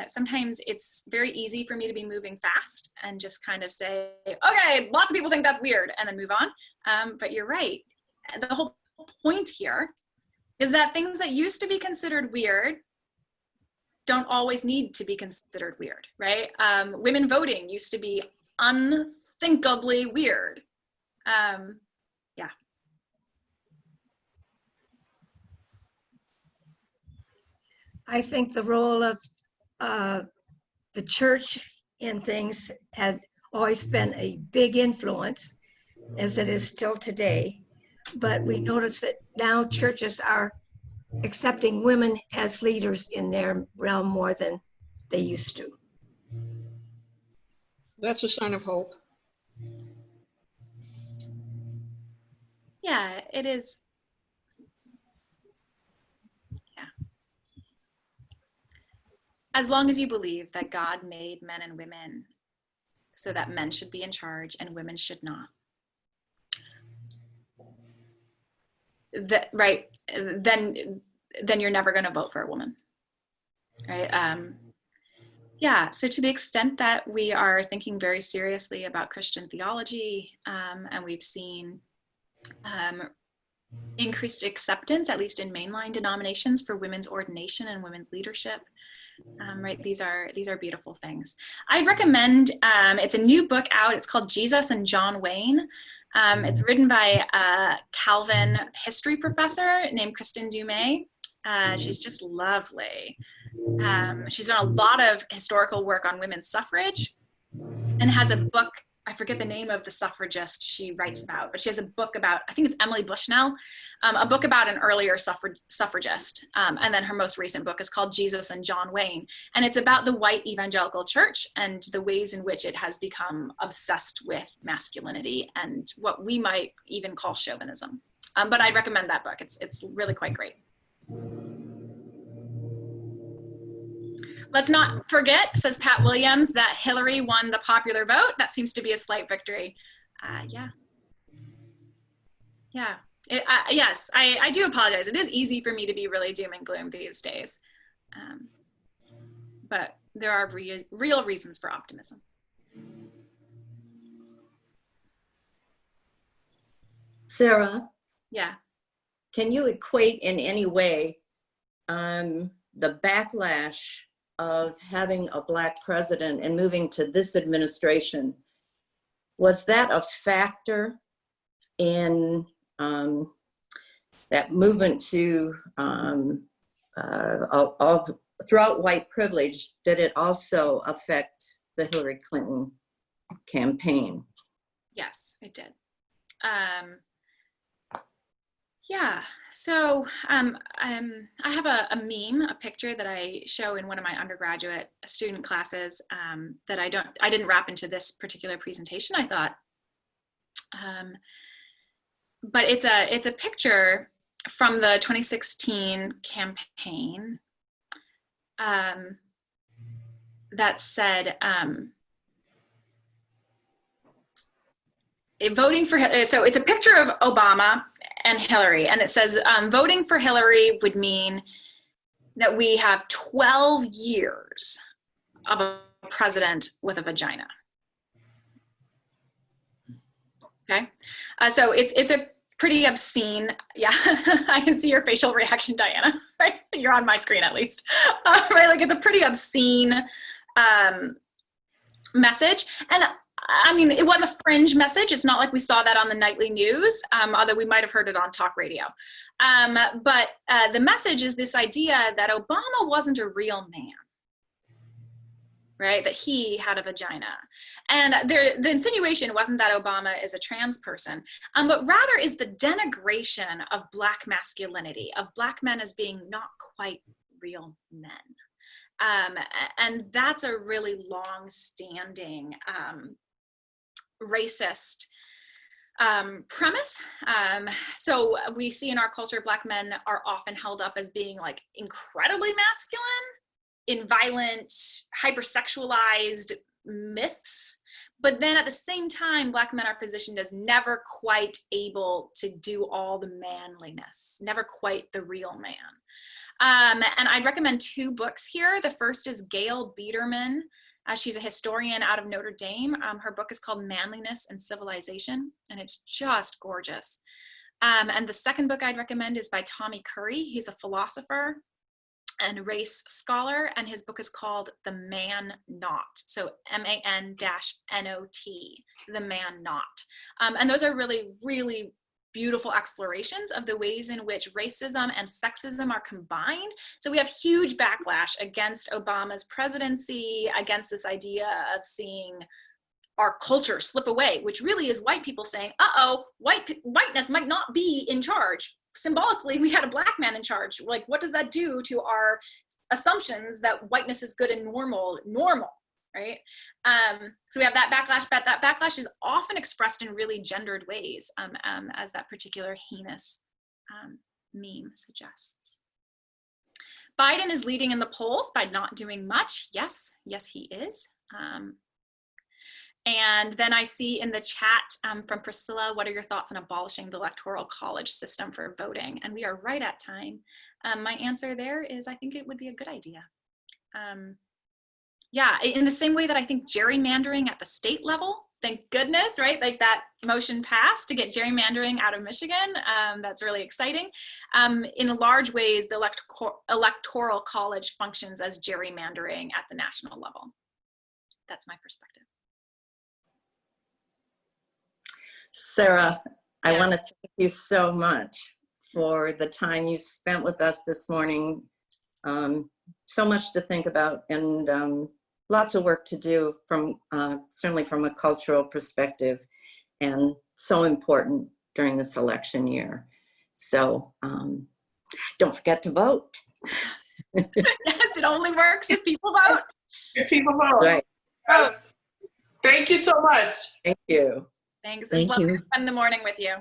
[SPEAKER 2] Sometimes it's very easy for me to be moving fast and just kind of say, okay, lots of people think that's weird, and then move on. But you're right. The whole point here is that things that used to be considered weird don't always need to be considered weird, right? Women voting used to be unthinkably weird. Yeah.
[SPEAKER 4] I think the role of the church in things had always been a big influence, as it is still today. But we notice that now churches are accepting women as leaders in their realm more than they used to.
[SPEAKER 3] That's a sign of hope.
[SPEAKER 2] Yeah, it is. As long as you believe that God made men and women so that men should be in charge and women should not. Right, then you're never going to vote for a woman, right? Yeah, so to the extent that we are thinking very seriously about Christian theology, and we've seen increased acceptance, at least in mainline denominations, for women's ordination and women's leadership, right? These are beautiful things. I'd recommend, it's a new book out. It's called Jesus and John Wayne. It's written by a Calvin history professor named Kristen Dumais. She's just lovely. She's done a lot of historical work on women's suffrage and has a book, I forget the name of the suffragist she writes about, but she has a book about, I think it's Emily Bushnell, a book about an earlier suffragist. And then her most recent book is called Jesus and John Wayne. And it's about the white evangelical church and the ways in which it has become obsessed with masculinity and what we might even call chauvinism. But I'd recommend that book. It's really quite great. Let's not forget, says Pat Williams, that Hillary won the popular vote. That seems to be a slight victory. Yeah. Yeah. Yes, I do apologize. It is easy for me to be really doom and gloom these days. But there are real reasons for optimism.
[SPEAKER 1] Sarah?
[SPEAKER 2] Yeah.
[SPEAKER 1] Can you equate in any way the backlash of having a Black president and moving to this administration? Was that a factor in that movement to throughout white privilege? Did it also affect the Hillary Clinton campaign?
[SPEAKER 2] Yes, it did. Yeah, so I have a meme, a picture that I show in one of my undergraduate student classes that I didn't wrap into this particular presentation, I thought. But it's a picture from the 2016 campaign that said, voting for, so it's a picture of Obama and Hillary, and it says voting for Hillary would mean that we have 12 years of a president with a vagina. Okay, so it's a pretty obscene, yeah, I can see your facial reaction, Diana, right? You're on my screen at least, right? Like it's a pretty obscene message. And I mean, it was a fringe message. It's not like we saw that on the nightly news, although we might have heard it on talk radio. But the message is this idea that Obama wasn't a real man, right? That he had a vagina. And the insinuation wasn't that Obama is a trans person, but rather is the denigration of Black masculinity, of Black men as being not quite real men. And that's a really long-standing racist premise. So we see in our culture, Black men are often held up as being like incredibly masculine in violent, hypersexualized myths. But then at the same time, Black men are positioned as never quite able to do all the manliness, never quite the real man. And I'd recommend 2 books here. The first is Gail Biederman. She's a historian out of Notre Dame. Her book is called Manliness and Civilization, and it's just gorgeous. And the second book I'd recommend is by Tommy Curry. He's a philosopher and race scholar, and his book is called The Man Not. So MAN-NOT, The Man Not. And those are really, really beautiful explorations of the ways in which racism and sexism are combined. So we have huge backlash against Obama's presidency, against this idea of seeing our culture slip away, which really is white people saying, uh-oh, whiteness might not be in charge. Symbolically, we had a Black man in charge. Like, what does that do to our assumptions that whiteness is good and normal, right? So we have that backlash, but that backlash is often expressed in really gendered ways, as that particular heinous meme suggests. Biden is leading in the polls by not doing much. Yes, he is. And then I see in the chat from Priscilla, what are your thoughts on abolishing the Electoral College system for voting? And we are right at time. My answer there is I think it would be a good idea. Yeah, in the same way that I think gerrymandering at the state level, thank goodness, right? Like that motion passed to get gerrymandering out of Michigan. That's really exciting. In large ways, the Electoral College functions as gerrymandering at the national level. That's my perspective.
[SPEAKER 1] Sarah, I
[SPEAKER 2] Yeah.
[SPEAKER 1] want to thank you so much for the time you've spent with us this morning. So much to think about, and lots of work to do from certainly from a cultural perspective, and so important during this election year. So don't forget to vote.
[SPEAKER 2] Yes, it only works if people vote.
[SPEAKER 8] If people vote.
[SPEAKER 1] Right.
[SPEAKER 8] Yes. Thank you so much.
[SPEAKER 1] Thank you.
[SPEAKER 2] Thanks.
[SPEAKER 1] Thank
[SPEAKER 2] It's lovely
[SPEAKER 1] you.
[SPEAKER 2] to spend the morning with you.